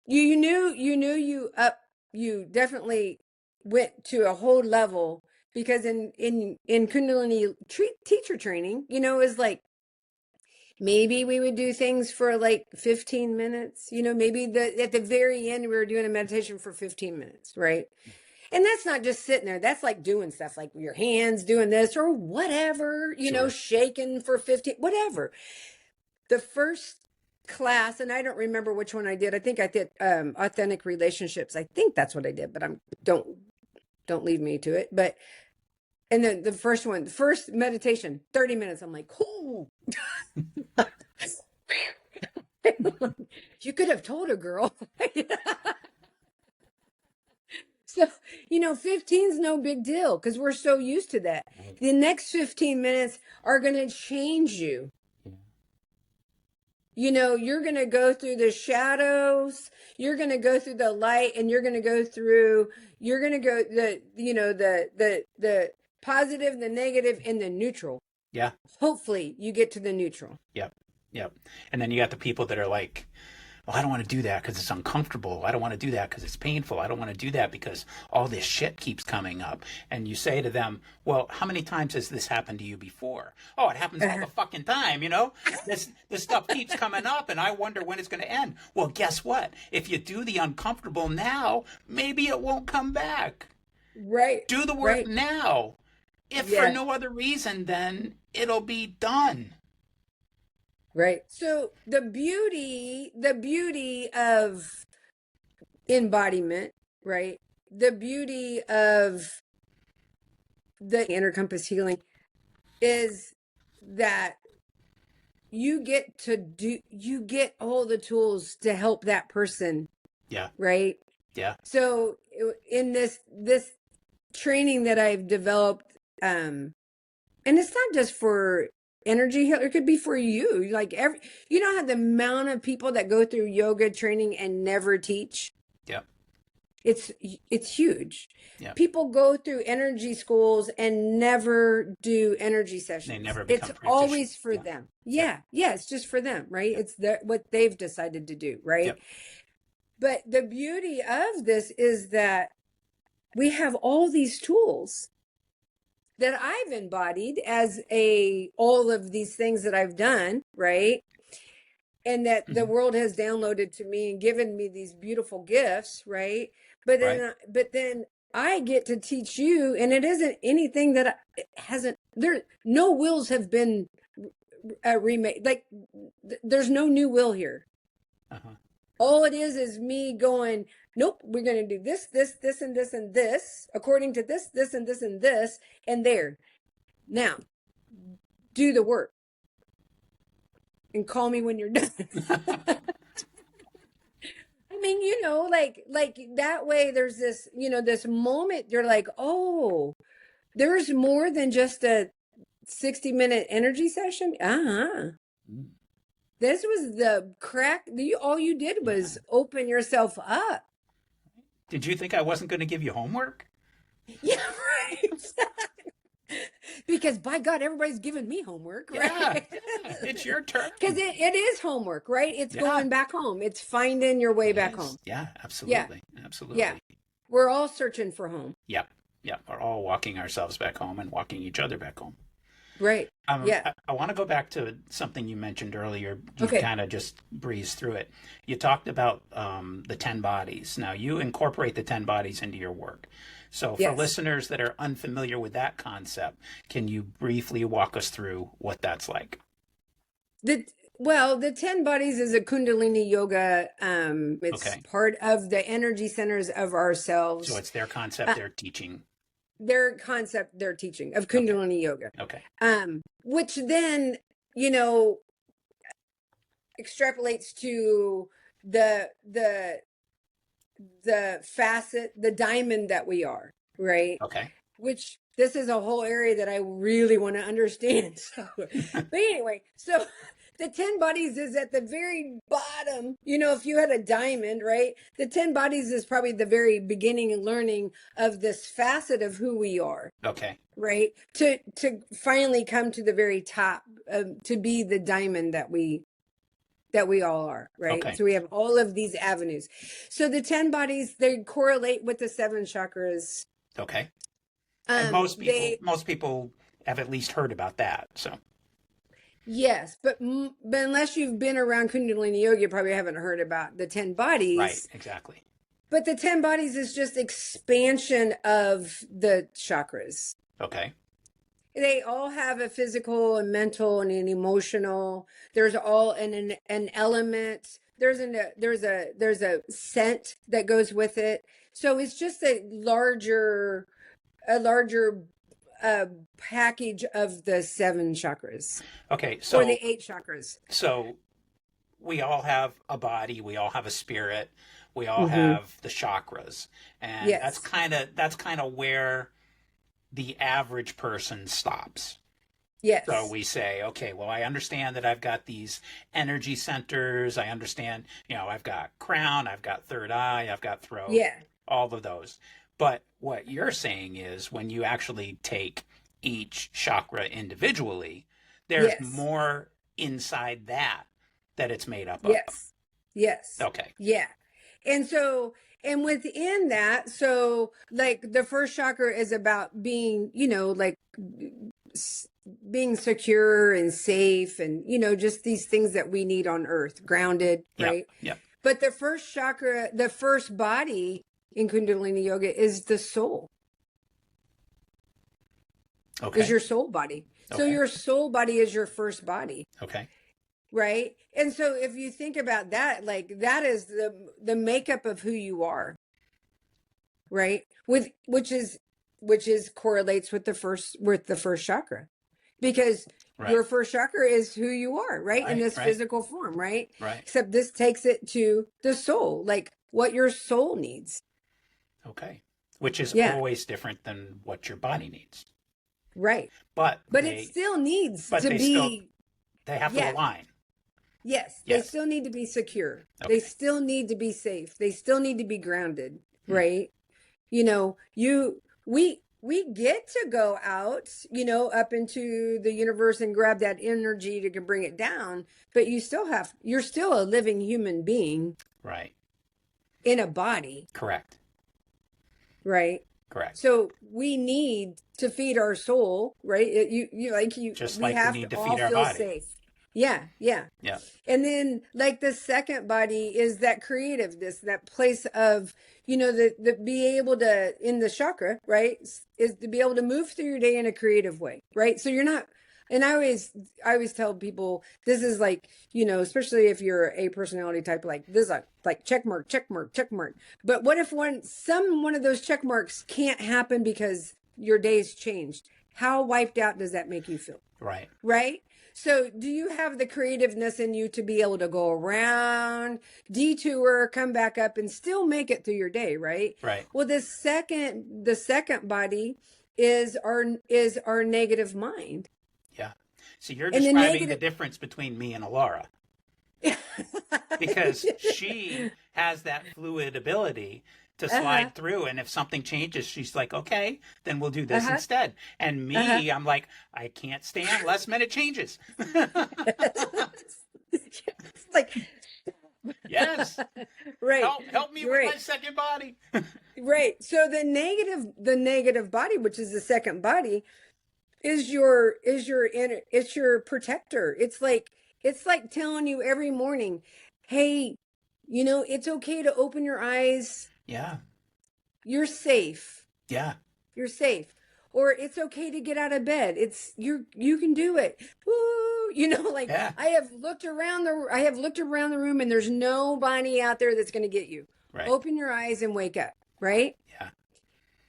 you definitely went to a whole level, because in Kundalini teacher training, you know, is like, maybe we would do things for like 15 minutes, you know, maybe at the very end, we were doing a meditation for 15 minutes, right? And that's not just sitting there. That's like doing stuff like your hands doing this or whatever, you know, shaking for 15, whatever. The first class, and I don't remember which one I did. I think I did authentic relationships. I think that's what I did, but don't leave me to it. But, and then the first meditation, 30 minutes. I'm like, cool. You could have told a girl. So, you know, 15's no big deal because we're so used to that. The next 15 minutes are going to change you. You know, you're going to go through the shadows, you're going to go through the light, and you're going to go the positive, the negative, and the neutral. Yeah. Hopefully you get to the neutral. Yep. And then you got the people that are like, well, I don't want to do that because it's uncomfortable. I don't want to do that because it's painful. I don't want to do that because all this shit keeps coming up. And you say to them, well, how many times has this happened to you before? Oh, it happens all the fucking time, you know? This stuff keeps coming up and I wonder when it's going to end. Well, guess what? If you do the uncomfortable now, maybe it won't come back. Right. Do the work now. If for no other reason, then it'll be done. Right. So the beauty of embodiment, right? The beauty of the inner compass healing is that you get all the tools to help that person, Yeah. right? Yeah. So in this training that I've developed, and it's not just for energy heal, it could be for you. Like you don't have the amount of people that go through yoga training and never teach. Yeah. It's huge. Yeah. People go through energy schools and never do energy They sessions. never It's become always practitioners. for Yeah. them. Yep. Yeah, it's just for them, right? Yep. It's what they've decided to do, right? Yep. But the beauty of this is that we have all these tools that I've embodied as all of these things that I've done, right? And that the Mhm. world has downloaded to me and given me these beautiful gifts, right? Right. But then I get to teach you, and it isn't anything that it hasn't. There, no wills have been remade. Like there's no new will here. Uh-huh. All it is me going, nope, we're going to do this, this, this, and this, and this, according to this, this, and this, and this, and there. Now, do the work and call me when you're done. I mean, like that way there's this, this moment you're like, oh, there's more than just a 60-minute energy session. Uh-huh. Mm. This was the crack. All you did was open yourself up. Did you think I wasn't going to give you homework? Yeah, right. Because by God, everybody's giving me homework, right? Yeah. It's your turn. Because it is homework, right? It's Yeah. going back home. It's finding your way It back is. home. Yeah, absolutely. Absolutely. Yeah. We're all searching for home. Yep. Yep. We're all walking ourselves back home and walking each other back home. Right. Yeah. I want to go back to something you mentioned earlier. You Okay. kind of just breezed through it. You talked about the 10 bodies. Now, you incorporate the 10 bodies into your work. So for Yes. listeners that are unfamiliar with that concept, can you briefly walk us through what that's like? The 10 bodies is a Kundalini yoga. It's Okay. part of the energy centers of ourselves. So it's their concept they're teaching. Their concept, their teaching of Kundalini yoga. Okay. Which then, extrapolates to the facet, the diamond that we are, right? Okay. Which this is a whole area that I really want to understand. So, but anyway, so the 10 bodies is at the very bottom. If you had a diamond, right? The 10 bodies is probably the very beginning and learning of this facet of who we are. Okay. Right. To finally come to the very top, to be the diamond that we all are, right? Okay. So we have all of these avenues. So the 10 bodies, they correlate with the 7 chakras. Okay. And most people have at least heard about that. So yes, but unless you've been around Kundalini yoga, you probably haven't heard about the 10 bodies. right, exactly. But the 10 bodies is just expansion of the chakras. Okay. They all have a physical and mental and an emotional. There's all an element. There's a scent that goes with it. So it's just a larger package of the 7 chakras. Okay. So or the 8 chakras. So we all have a body, we all have a spirit, we all have the chakras. And Yes. that's kind of where the average person stops. Yes. So we say, okay, well, I understand that I've got these energy centers. I understand, I've got crown, I've got third eye, I've got throat, all of those. But what you're saying is when you actually take each chakra individually, there's more inside that it's made up of. Yes. Okay. Yeah. And within that, so like the first chakra is about being, like being secure and safe and, just these things that we need on earth, grounded, right? Yeah. But the first chakra, the first body in Kundalini yoga is the soul. Okay. Is your soul body. So your soul body is your first body. Okay. right? And so if you think about that, like that is the makeup of who you are, right? Which is correlates with the first chakra, because Right. your first chakra is who you are, right? In Right. this Right. physical form, right? Right. Except this takes it to the soul, like what your soul needs. Okay. Which is Yeah, always different than what your body needs. right. But But it still needs to be, they have to yeah, align. yes, they Yes. still need to be secure. They Okay. still need to be safe. They still need to be grounded, Hmm. right? We get to go out, up into the universe and grab that energy to bring it down, but you're still a living human being Right. in a body, Correct. right? Correct. So we need to feed our soul, right? Just We like we have need to to all feed our feel body. safe. Yeah, yeah. Yeah. And then like the second body is that creativeness, that place of, the be able to, in the chakra, right, is to be able to move through your day in a creative way, right? So you're not, and I always tell people this is like, especially if you're a personality type, like this, like check mark, check mark, check mark. But what if one of those check marks can't happen because your day's changed? How wiped out does that make you feel? Right. Right? So do you have the creativeness in you to be able to go around, detour, come back up and still make it through your day, right? Right. Well, the second body is our negative mind. Yeah. So you're And the describing the negative difference between me and Alara, because she has that fluid ability to uh-huh, slide through, and if something changes, she's like, okay, then we'll do this uh-huh, instead. And uh-huh. me, I'm like, I can't stand last minute changes. It's like Yes. right, Help me with my right, second body. right. So the negative body, which is the second body, it's your protector. It's like telling you every morning, hey, it's okay to open your eyes. Yeah. You're safe. Yeah. You're safe. Or it's okay to get out of bed. You can do it. Woo! Like Yeah. I have looked around the room and there's nobody out there that's going to get you. Right. Open your eyes and wake up, right? Yeah.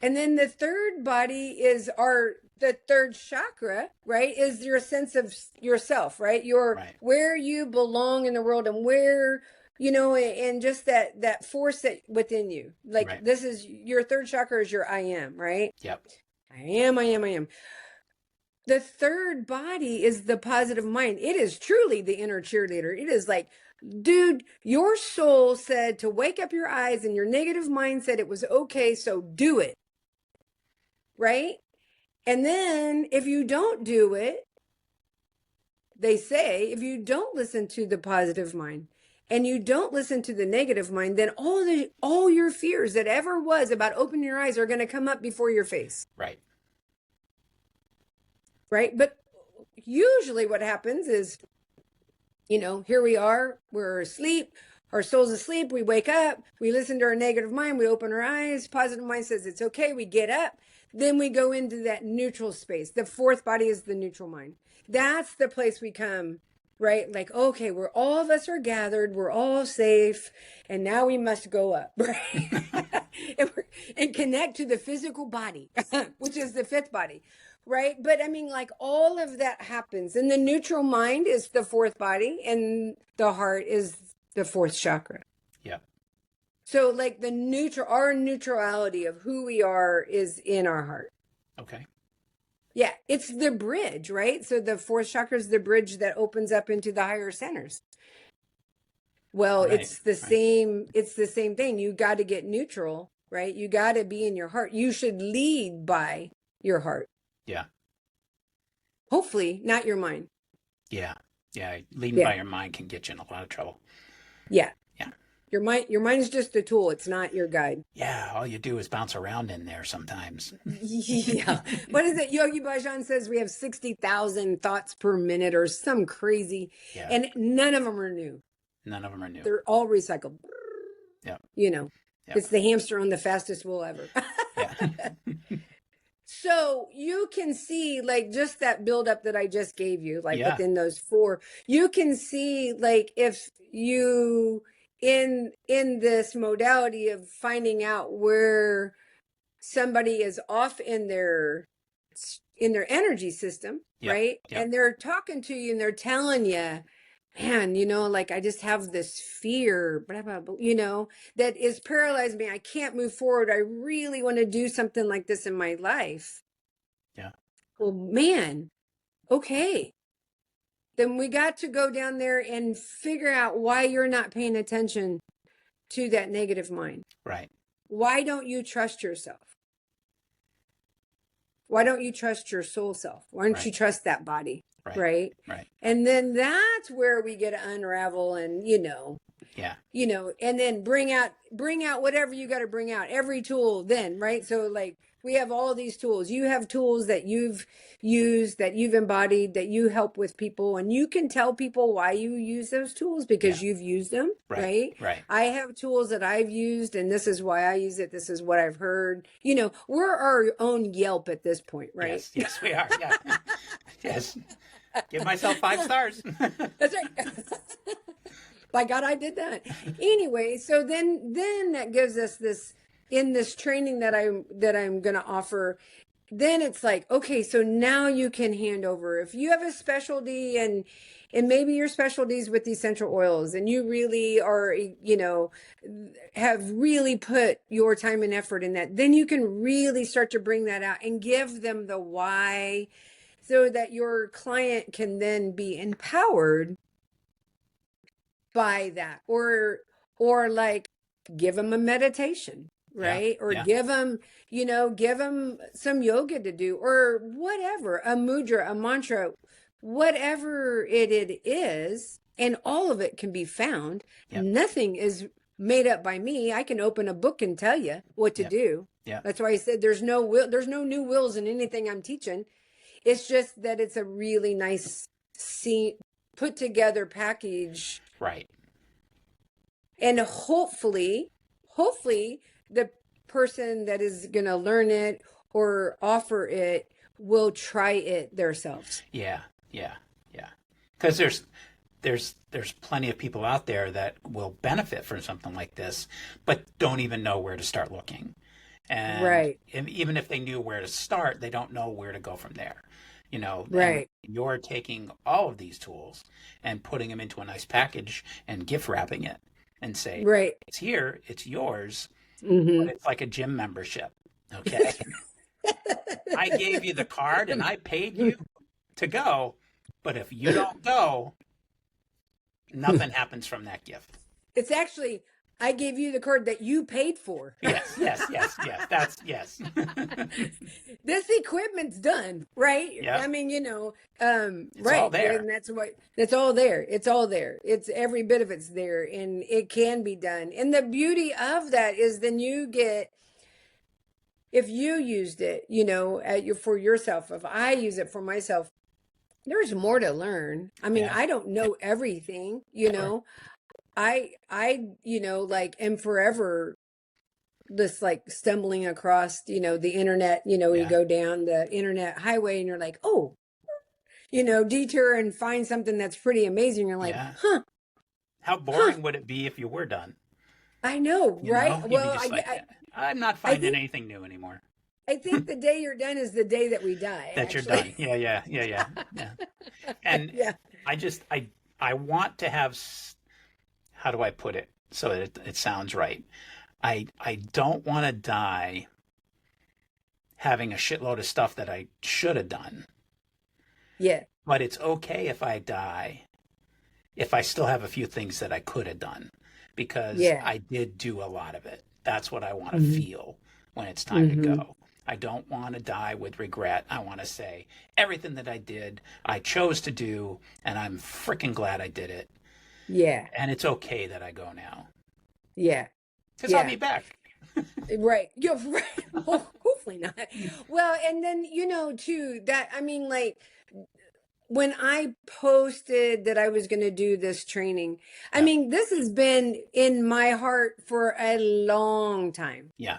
And then the third body is the third chakra, right? Is your sense of yourself, right? Right. Where you belong in the world and where, and just that force that within you. Like Right. this is your third chakra is your I am, right? Yep. I am. The third body is the positive mind. It is truly the inner cheerleader. It is like, dude, your soul said to wake up your eyes and your negative mind said it was okay, so do it. Right? And then if you don't do it, they say, if you don't listen to the positive mind and you don't listen to the negative mind, then all your fears that ever was about opening your eyes are going to come up before your face. Right. Right? But usually what happens is, here we are, we're asleep, our soul's asleep, we wake up, we listen to our negative mind, we open our eyes, positive mind says it's okay, we get up, then we go into that neutral space. The fourth body is the neutral mind. That's the place we come, right? Like, okay, all of us are gathered, we're all safe, and now we must go up, right? and connect to the physical body, which is the fifth body. Right. But I mean, like all of that happens. And the neutral mind is the fourth body and the heart is the fourth chakra. Yeah. So like our neutrality of who we are is in our heart. Okay. Yeah. It's the bridge, right? So the fourth chakra is the bridge that opens up into the higher centers. Well, Right. it's the same thing. You got to get neutral, right? You got to be in your heart. You should lead by your heart. Yeah. Hopefully not your mind. Yeah. Yeah. Leading by your mind can get you in a lot of trouble. Yeah. Yeah. Your mind is just a tool. It's not your guide. Yeah. All you do is bounce around in there sometimes. Yeah. What is it? Yogi Bhajan says we have 60,000 thoughts per minute or some crazy. Yeah. And none of them are new. None of them are new. They're all recycled. Yeah. It's the hamster on the fastest wheel ever. Yeah. So you can see like just that buildup that I just gave you, like Yeah. within those four, you can see like if you in this modality of finding out where somebody is off in their energy system, Yep. right? Yep. And they're talking to you and they're telling you, man, like I just have this fear, blah, blah, blah, that is paralyzing me. I can't move forward. I really want to do something like this in my life. Yeah. Well, man, okay. Then we got to go down there and figure out why you're not paying attention to that negative mind. Right. Why don't you trust yourself? Why don't you trust your soul self? Why don't you trust that body? Right. And then that's where we get to unravel and, Yeah. And then bring out whatever you got to bring out, every tool then, right? So like we have all these tools. You have tools that you've used, that you've embodied, that you help with people, and you can tell people why you use those tools because you've used them, right? I have tools that I've used and this is why I use it. This is what I've heard. We're our own Yelp at this point, right? Yes, we are. Yeah. Yes. Give myself 5 stars. That's right. By God, I did that. Anyway, so then that gives us this, in this training that I'm going to offer, then it's like, okay, so now you can hand over. If you have a specialty and maybe your specialty is with essential oils and you really are, have really put your time and effort in that, then you can really start to bring that out and give them the why so that your client can then be empowered by that, or like give them a meditation, right? Or give them some yoga to do, or whatever, a mudra, a mantra, whatever it is. And all of it can be found. Nothing is made up by me. I can open a book and tell you what to do. That's why I said there's no new wills in anything I'm teaching. It's just that it's a really nice put together package. Right. And hopefully the person that is going to learn it or offer it will try it themselves. Yeah. Because there's plenty of people out there that will benefit from something like this, but don't even know where to start looking. And even if they knew where to start, they don't know where to go from there. And you're taking all of these tools and putting them into a nice package and gift wrapping it and say, it's here, it's yours, but it's like a gym membership. Okay. I gave you the card and I paid you to go, but if you don't go, nothing happens from that gift. It's actually, I gave you the card that you paid for. Yes. That's yes. This equipment's done, right? Yeah. I mean, it's right. all there. And that's all there. It's all there. It's every bit of it's there, and it can be done. And the beauty of that is then you get, if you used it, for yourself, if I use it for myself, there's more to learn. I mean, I don't know everything, I am forever this like stumbling across, the internet, you go down the internet highway and you're like, oh, detour and find something that's pretty amazing. You're like, how boring would it be if you were done? I know, right? Well, I'm not finding anything new anymore. I think the day you're done is the day that we die. That you're done. Yeah. And I want to have, how do I put it so that it sounds right? I don't want to die having a shitload of stuff that I should have done. Yeah. But it's okay if I die if I still have a few things that I could have done, because I did do a lot of it. That's what I want to feel when it's time to go. I don't want to die with regret. I want to say everything that I did, I chose to do, and I'm freaking glad I did it. Yeah. And it's okay that I go now. Yeah. Because I'll be back. Right. Yeah, right. Hopefully not. Well, and then, too, that, I mean, like, when I posted that I was going to do this training, I mean, this has been in my heart for a long time. Yeah.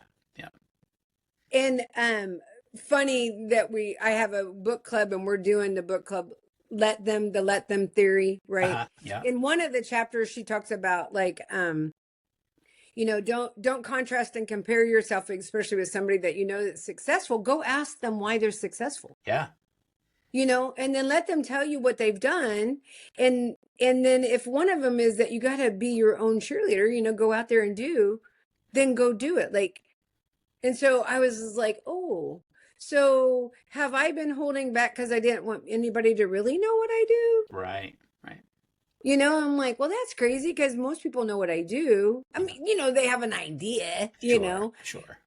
And funny that I have a book club and we're doing the book club, let them theory, right? Yeah. In one of the chapters, she talks about like, don't contrast and compare yourself, especially with somebody that you know that's successful. Go ask them why they're successful. Yeah. And then let them tell you what they've done. And then if one of them is that you got to be your own cheerleader, go out there and then go do it. Like, and so I was like, oh, so have I been holding back because I didn't want anybody to really know what I do? Right. I'm like, well, that's crazy because most people know what I do. I mean, they have an idea, Sure.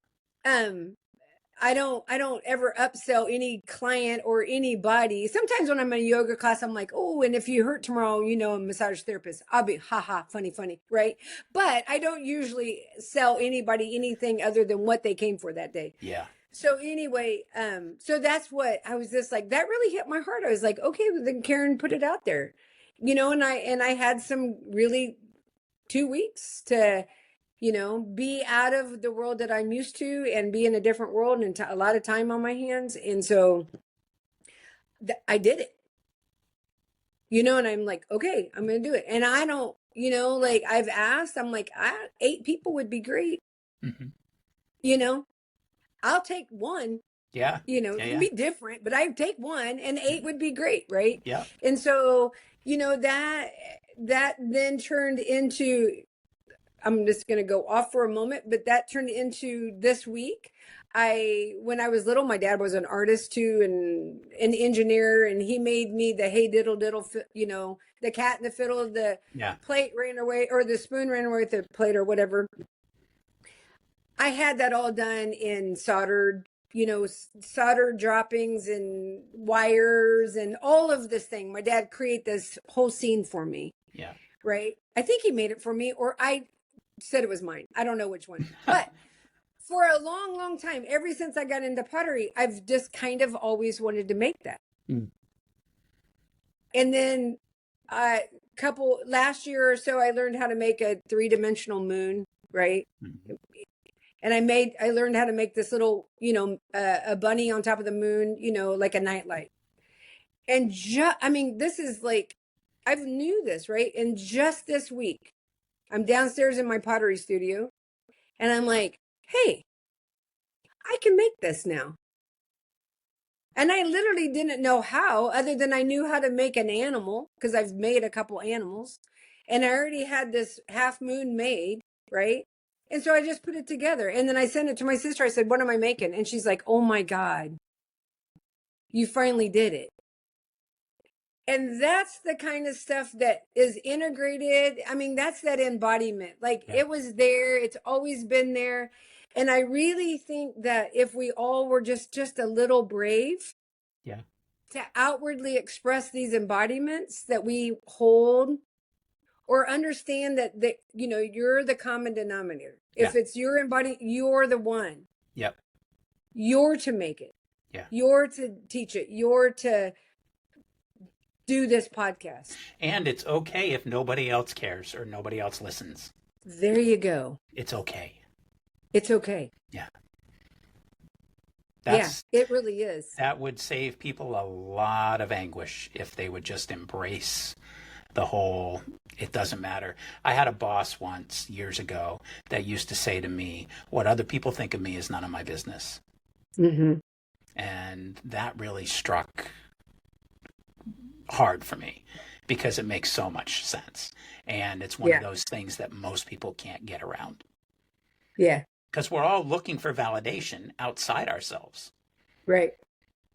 I don't ever upsell any client or anybody. Sometimes when I'm in a yoga class, I'm like, oh, and if you hurt tomorrow, a massage therapist, I'll be funny, right? But I don't usually sell anybody anything other than what they came for that day. Yeah. So anyway, so that's what I was just like, that really hit my heart. I was like, okay, well, then Karen put it out there, and I had some really 2 weeks to, be out of the world that I'm used to and be in a different world and a lot of time on my hands. And so I did it, and I'm like, okay, I'm going to do it. And I don't, like I've asked, I'm like, 8 people would be great. Mm-hmm. I'll take one. Yeah. It can be different, but I'd take one and 8 would be great. Right. Yeah. And so, that then turned into, I'm just going to go off for a moment, but that turned into this week. When I was little, my dad was an artist too, and an engineer, and he made me the hey diddle diddle, the cat and the fiddle, the plate ran away, or the spoon ran away with the plate or whatever. I had that all done in soldered droppings and wires and all of this thing. My dad created this whole scene for me. Yeah. Right. I think he made it for me, or I said it was mine. I don't know which one. But for a long, long time, ever since I got into pottery, I've just kind of always wanted to make that. Mm. And then last year or so, I learned how to make a 3-dimensional moon, right? Mm-hmm. And I learned how to make this little, a bunny on top of the moon, like a nightlight. And this is like, I've knew this, right? And just this week, I'm downstairs in my pottery studio and I'm like, hey, I can make this now. And I literally didn't know how, other than I knew how to make an animal because I've made a couple animals and I already had this half moon made, right? And so I just put it together and then I sent it to my sister. I said, what am I making? And she's like, oh my God, you finally did it. And that's the kind of stuff that is integrated. I mean, that's that embodiment. Like It was there. It's always been there. And I really think that if we all were just a little brave to outwardly express these embodiments that we hold, or understand that you're the common denominator. If it's your embodiment, you're the one. Yep. You're to make it. Yeah. You're to teach it. You're to do this podcast. And it's okay if nobody else cares or nobody else listens. There you go. It's okay. It's okay. Yeah. It really is. That would save people a lot of anguish if they would just embrace the whole, it doesn't matter. I had a boss once years ago that used to say to me, what other people think of me is none of my business. Mm-hmm. And that really struck hard for me because it makes so much sense. And it's one of those things that most people can't get around. Yeah. Because we're all looking for validation outside ourselves. Right.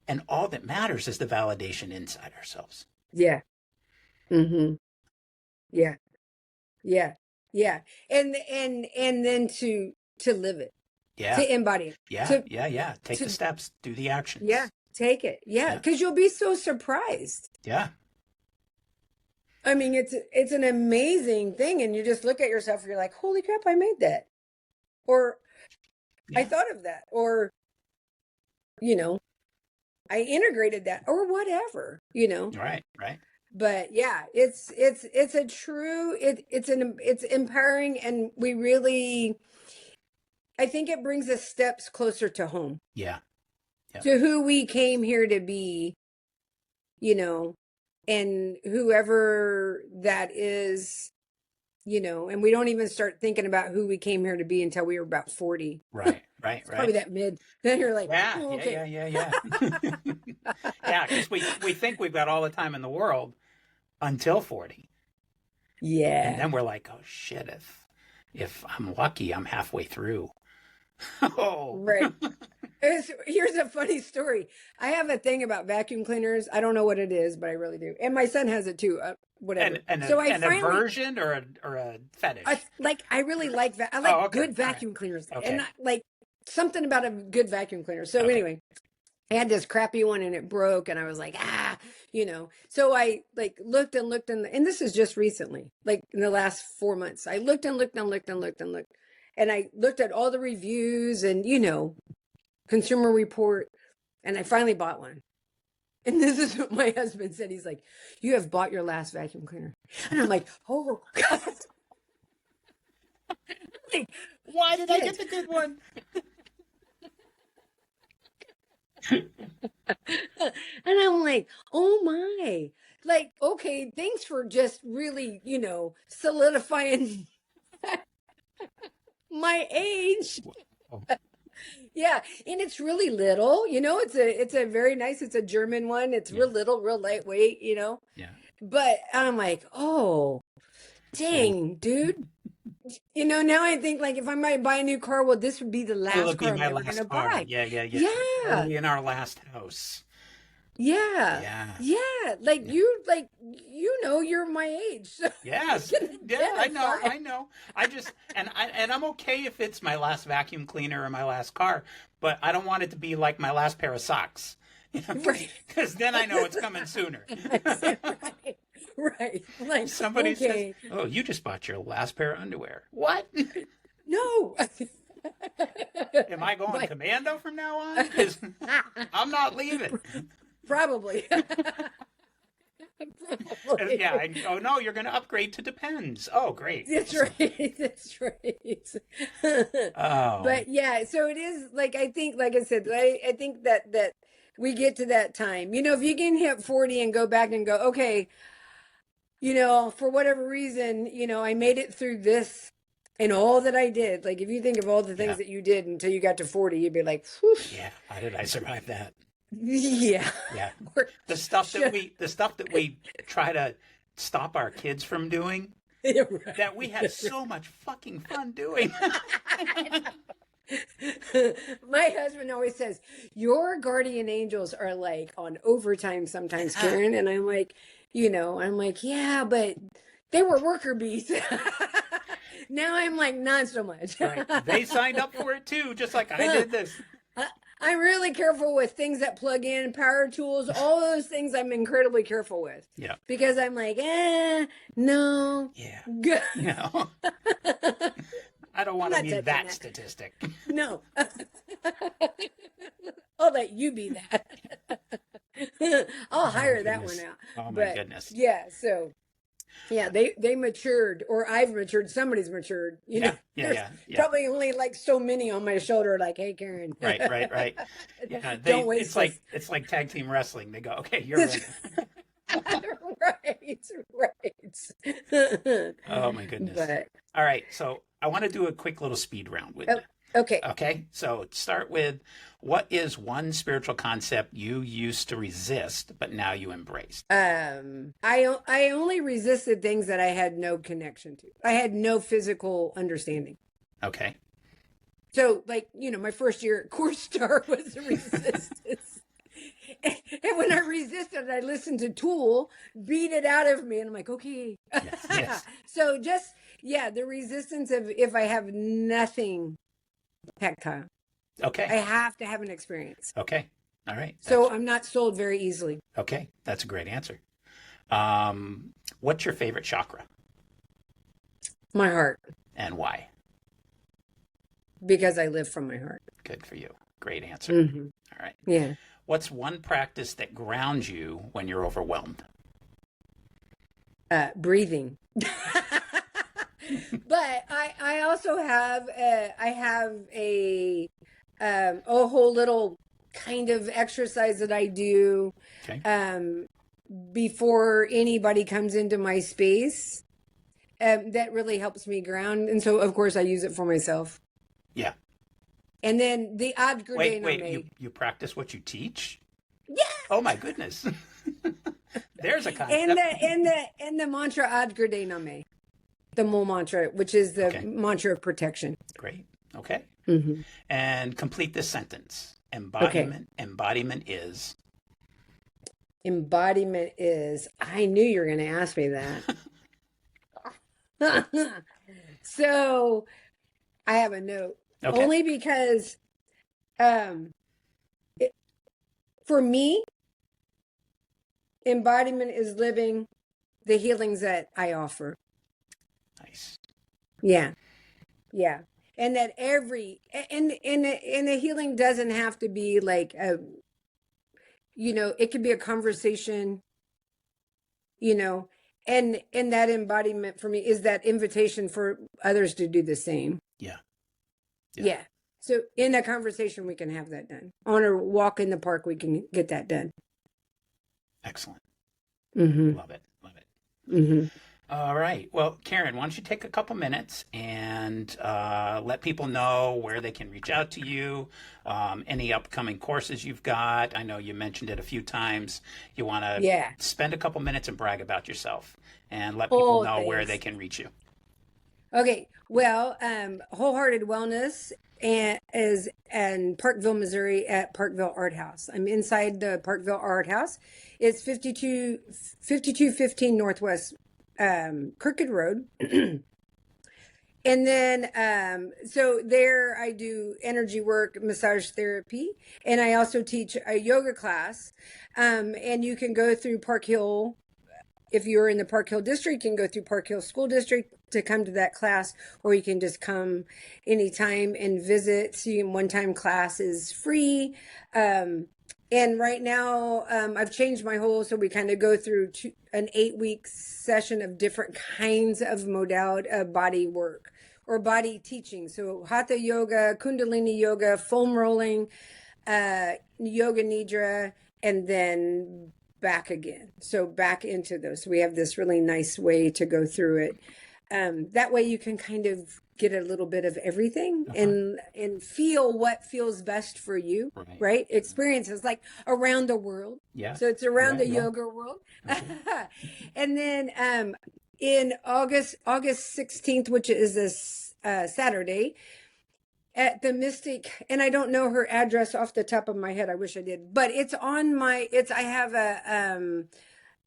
And all that matters is the validation inside ourselves. Yeah. Mm-hmm. Yeah. Yeah. Yeah. And then to live it. Yeah. To embody it. Yeah. Take the steps, do the actions. Yeah. Take it. Yeah. Because you'll be so surprised. Yeah. I mean, it's an amazing thing. And you just look at yourself and you're like, holy crap, I made that. Or I thought of that. Or, I integrated that or whatever, Right. But yeah, it's a true, it's empowering. And we really, I think it brings us steps closer to home. Yeah. Yep. to who we came here to be, you know, and whoever that is, you know, and we don't even start thinking about who we came here to be until we were about 40. Right. It's probably that mid. Then you're like, Yeah, oh, okay. yeah. Yeah, because we think we've got all the time in the world until 40. Yeah. And then we're like, oh shit, if I'm lucky, I'm halfway through. Oh. Right. Here's a funny story. I have a thing about vacuum cleaners. I don't know what it is, but I really do. And my son has it too. Whatever. An aversion or a fetish? I really like I like Oh, okay. good vacuum cleaners. Okay. And like something about a good vacuum cleaner. So anyway, I had this crappy one and it broke and I was like, you know. So I like looked and this is just recently, like in the last 4 months. I looked and looked. And I looked at all the reviews and, you know, Consumer Report, and I finally bought one. And this is what my husband said. He's like, you have bought your last vacuum cleaner. And I'm like, oh, God. Like, why did I get the good one? And I'm like, oh my. Like, okay, thanks for just really, you know, solidifying my age. Oh. Yeah, and it's really little, you know, it's a very nice, it's a German one. It's real little, real lightweight, you know. Yeah. But I'm like, oh, dang, dude. You know, now I think like if I might buy a new car, well, this would be the last car I'm ever gonna buy. Yeah. Early in our last house. Yeah. Like you know, you're my age. So Yes. Yeah, I know. I just and I'm okay if it's my last vacuum cleaner or my last car, but I don't want it to be like my last pair of socks. You know, because then I know it's coming sooner. Right. Like Somebody says, "Oh, you just bought your last pair of underwear." What? No. Am I going commando from now on? 'Cause I'm not leaving. Probably. Yeah. Oh no, you're going to upgrade to Depends. Oh, great. That's right. That's right. Oh. But yeah, so it is like I think, like I said, I think that we get to that time. You know, if you can hit 40 and go back and go, okay, you know, for whatever reason, you know, I made it through this and all that I did. Like if you think of all the things that you did until you got to 40, you'd be like, whew. Yeah, how did I survive that? Yeah. Yeah. The stuff that we try to stop our kids from doing, Right. that we had so much fucking fun doing. My husband always says, your guardian angels are like on overtime sometimes, Karen. And I'm like, you know, yeah, but they were worker bees. Now I'm like, not so much. Right. They signed up for it too, just like I did this. I'm really careful with things that plug in, power tools, all those things I'm incredibly careful with. Yeah. Because I'm like, no. Yeah. Good. No. I don't want to be that statistic. No. I'll let you be that. I'll hire that one out. Oh my goodness. Yeah, so yeah, they matured, or I've matured, somebody's matured. You know, yeah. Probably only like so many on my shoulder, like, hey Karen. Right. Yeah, Don't waste it's like tag team wrestling. They go, okay, you're ready. Right. Oh my goodness. But, all right, so I want to do a quick little speed round with you. Okay, so start with, what is one spiritual concept you used to resist but now you embrace? I only resisted things that I had no connection to. I had no physical understanding. Okay. So, like, you know, my first year at Core Star was a resistance. And when I resisted, I listened to Tool beat it out of me. And I'm like, okay. Yes. So just, the resistance of if I have nothing tactile. Okay. I have to have an experience. Okay. All right. So I'm not sold very easily. Okay. That's a great answer. What's your favorite chakra? My heart. And why? Because I live from my heart. Good for you. Great answer. Mm-hmm. All right. Yeah. What's one practice that grounds you when you're overwhelmed? Breathing. But I also have a whole little kind of exercise that I do Okay. before anybody comes into my space. That really helps me ground. And so, of course, I use it for myself. Yeah. And then the Ad Wait, Gradena wait. me. You practice what you teach? Yeah. Oh my goodness. There's a And concept. the mantra Ad Gradena me. The Mole mantra, which is the Okay. mantra of protection. Great. Okay. Mm-hmm. And complete this sentence. Okay. Embodiment is. Embodiment is, I knew you were going to ask me that. So I have a note. Okay. Only because it, for me, embodiment is living the healings that I offer. Nice. Yeah. Yeah. And that and the healing doesn't have to be like it could be a conversation, and that embodiment for me is that invitation for others to do the same. Yeah. Yeah. So in a conversation, we can have that done. On a walk in the park, we can get that done. Excellent. Mm-hmm. Love it. Love it. Mm-hmm. All right. Well, Karen, why don't you take a couple minutes and let people know where they can reach out to you, any upcoming courses you've got. I know you mentioned it a few times. You want to spend a couple minutes and brag about yourself and let people know where they can reach you. Okay. Well, Wholehearted Wellness is in Parkville, Missouri at Parkville Art House. I'm inside the Parkville Art House. It's 5215 Northwest Crooked Road. And then, so there I do energy work, massage therapy, and I also teach a yoga class. And you can go through Park Hill. If you're in the Park Hill district, you can go through Park Hill School District to come to that class, or you can just come anytime and visit. So one-time class is free. And right now, I've changed my whole, so we kind of go through an 8-week session of different kinds of modality of body work or body teaching. So Hatha yoga, Kundalini yoga, foam rolling, yoga nidra, and then back again. So back into those. So we have this really nice way to go through it. That way you can kind of get a little bit of everything and feel what feels best for you, right? Experiences like around the world. Yeah. So it's around the yoga world. And then in August 16th, which is this Saturday, at the Mystic, and I don't know her address off the top of my head. I wish I did, but it's on my,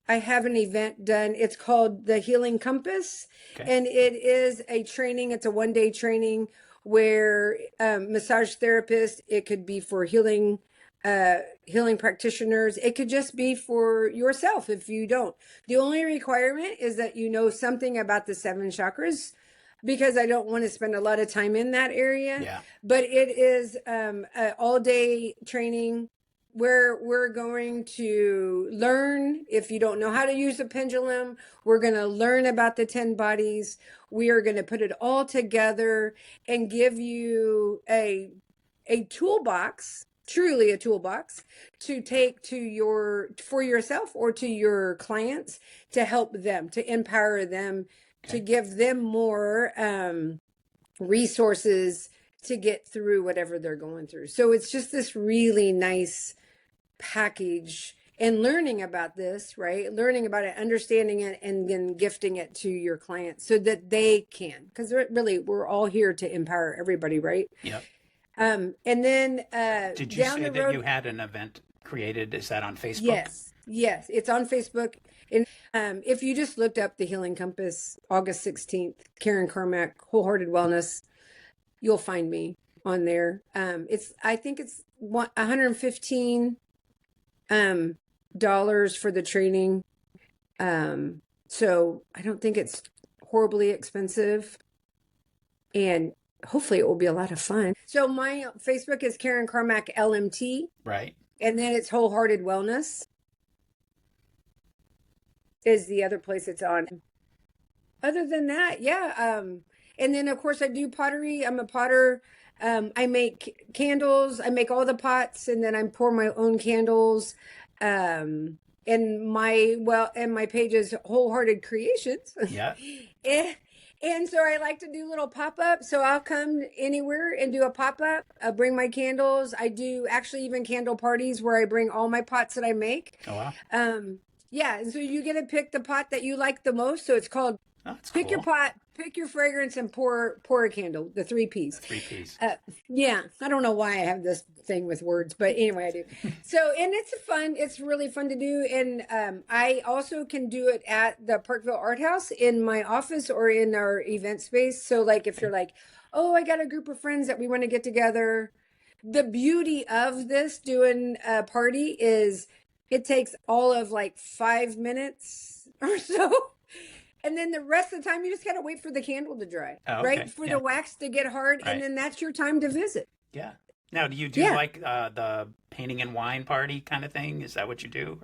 I have an event done. It's called the Healing Compass, and it is a training. It's a 1-day training where massage therapists, it could be for healing practitioners. It could just be for yourself if you don't. The only requirement is that you know something about the 7 chakras, because I don't want to spend a lot of time in that area. Yeah. But it is an all-day training where we're going to learn. If you don't know how to use a pendulum, we're going to learn about the 10 bodies. We are going to put it all together and give you a toolbox, truly a toolbox, to take for yourself or to your clients, to help them, to empower them, to give them more resources to get through whatever they're going through. So it's just this really nice package, and learning about this, right? Learning about it, understanding it, and then gifting it to your clients so that they can, because really we're all here to empower everybody, right? Yep. And then did you say that you had an event created? Is that on Facebook? Yes, it's on Facebook. And if you just looked up the Healing Compass, August 16th, Karen Carmack, Wholehearted Wellness, you'll find me on there. I think it's $115 dollars for the training. So I don't think it's horribly expensive, and hopefully it will be a lot of fun. So my Facebook is Karen Carmack LMT. Right. And then it's Wholehearted Wellness is the other place it's on. Other than that, yeah. And then of course I do pottery. I'm a potter. I make candles. I make all the pots, and then I pour my own candles. And my page is Wholehearted Creations. Yeah. And so I like to do little pop-ups. So I'll come anywhere and do a pop-up. I'll bring my candles. I do actually even candle parties where I bring all my pots that I make. Oh, wow. Yeah, and so you get to pick the pot that you like the most. So it's called pick your pot, pick your fragrance, and pour a candle, the 3 Ps. 3 Ps. Yeah, I don't know why I have this thing with words, but anyway, I do. So, and it's really fun to do. And I also can do it at the Parkville Art House in my office or in our event space. So like, if you're like, oh, I got a group of friends that we want to get together. The beauty of this doing a party is it takes all of like 5 minutes or so. And then the rest of the time, you just got to wait for the candle to dry, right? For the wax to get hard. Right. And then that's your time to visit. Yeah. Now, do you do like the painting and wine party kind of thing? Is that what you do?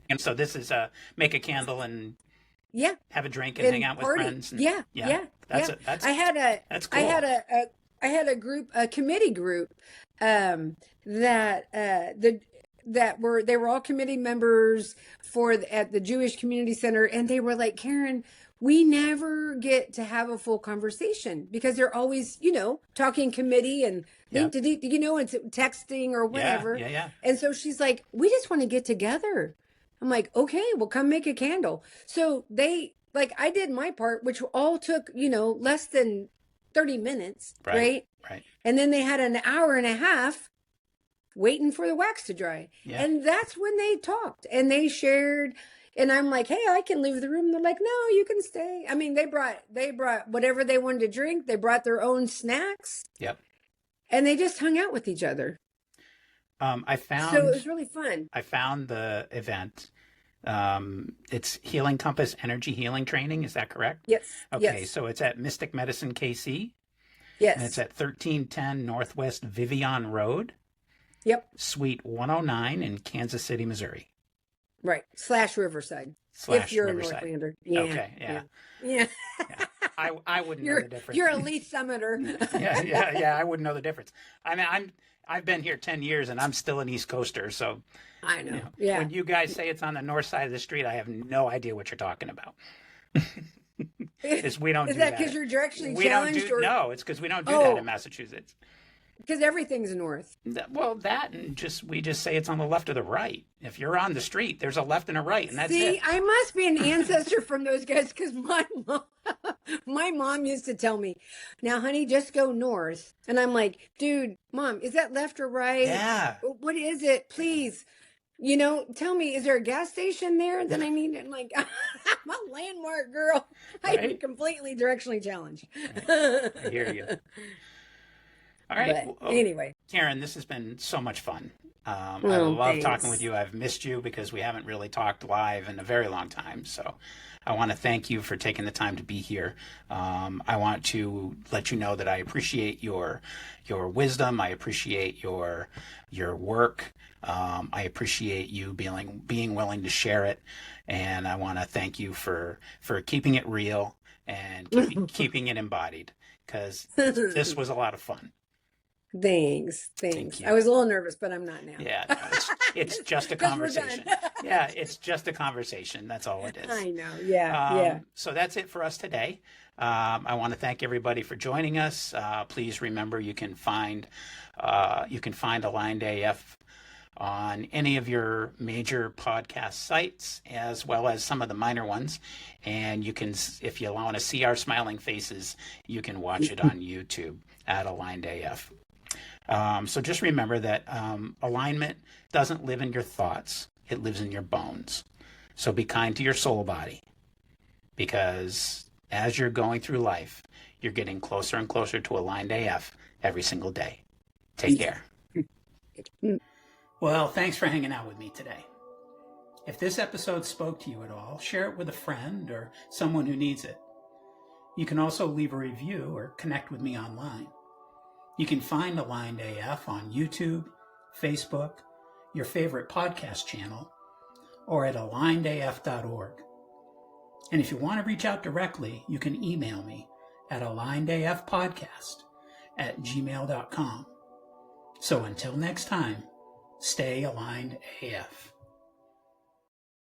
And so this is make a candle and have a drink and hang out with friends. And, That's cool. I had a group, a committee group they were all committee members at the Jewish Community Center, and they were like, Karen, we never get to have a full conversation because they're always, talking committee and and it's texting or whatever. Yeah. And so she's like, we just want to get together. I'm like, okay, well, come make a candle. So I did my part, which all took, less than 30 minutes, right? Right. And then they had an hour and a half waiting for the wax to dry. Yeah. And that's when they talked and they shared. And I'm like, hey, I can leave the room. They're like, no, you can stay. I mean, they brought whatever they wanted to drink. They brought their own snacks. Yep. And they just hung out with each other. So it was really fun. I found the event. It's Healing Compass Energy Healing Training. Is that correct? Yes. Okay. Yes. So it's at Mystic Medicine KC. Yes. And it's at 1310 Northwest Vivian Road. Yep. Suite 109 in Kansas City, Missouri. Right. / Riverside. If you're a Northlander. Yeah. Okay. Yeah. I wouldn't know the difference. You're a Leaf Summiter. Yeah. I wouldn't know the difference. I mean, I've been here 10 years and I'm still an East Coaster. So I know. Yeah. When you guys say it's on the north side of the street, I have no idea what you're talking about. We don't do that. Is that because you're directionally challenged? No, it's because we don't do that in Massachusetts. Because everything's north. Well, we just say it's on the left or the right. If you're on the street, there's a left and a right, and that's it. See, I must be an ancestor from those guys because my mom used to tell me, now, honey, just go north. And I'm like, dude, Mom, is that left or right? Yeah. What is it? Please. Tell me, is there a gas station there? Then I need it. Like, I'm a landmark girl. Right? I'm completely directionally challenged. Right. I hear you. All right. Anyway, Karen, this has been so much fun. I love talking with you. I've missed you because we haven't really talked live in a very long time. So I want to thank you for taking the time to be here. I want to let you know that I appreciate your wisdom. I appreciate your work. I appreciate you being willing to share it. And I want to thank you for keeping it real and keeping it embodied, because this was a lot of fun. Thanks. I was a little nervous, but I'm not now. Yeah, no, it's just a conversation. Yeah, it's just a conversation. That's all it is. I know. Yeah. So that's it for us today. I want to thank everybody for joining us. Please remember you can find Aligned AF on any of your major podcast sites, as well as some of the minor ones. And you can, if you want to see our smiling faces, you can watch it on YouTube at Aligned AF. So just remember that alignment doesn't live in your thoughts. It lives in your bones. So be kind to your soul body, because as you're going through life, you're getting closer and closer to Aligned AF every single day. Take care. Well, thanks for hanging out with me today. If this episode spoke to you at all, share it with a friend or someone who needs it. You can also leave a review or connect with me online. You can find Aligned AF on YouTube, Facebook, your favorite podcast channel, or at alignedaf.org. And if you want to reach out directly, you can email me at alignedafpodcast gmail.com. So until next time, stay aligned AF.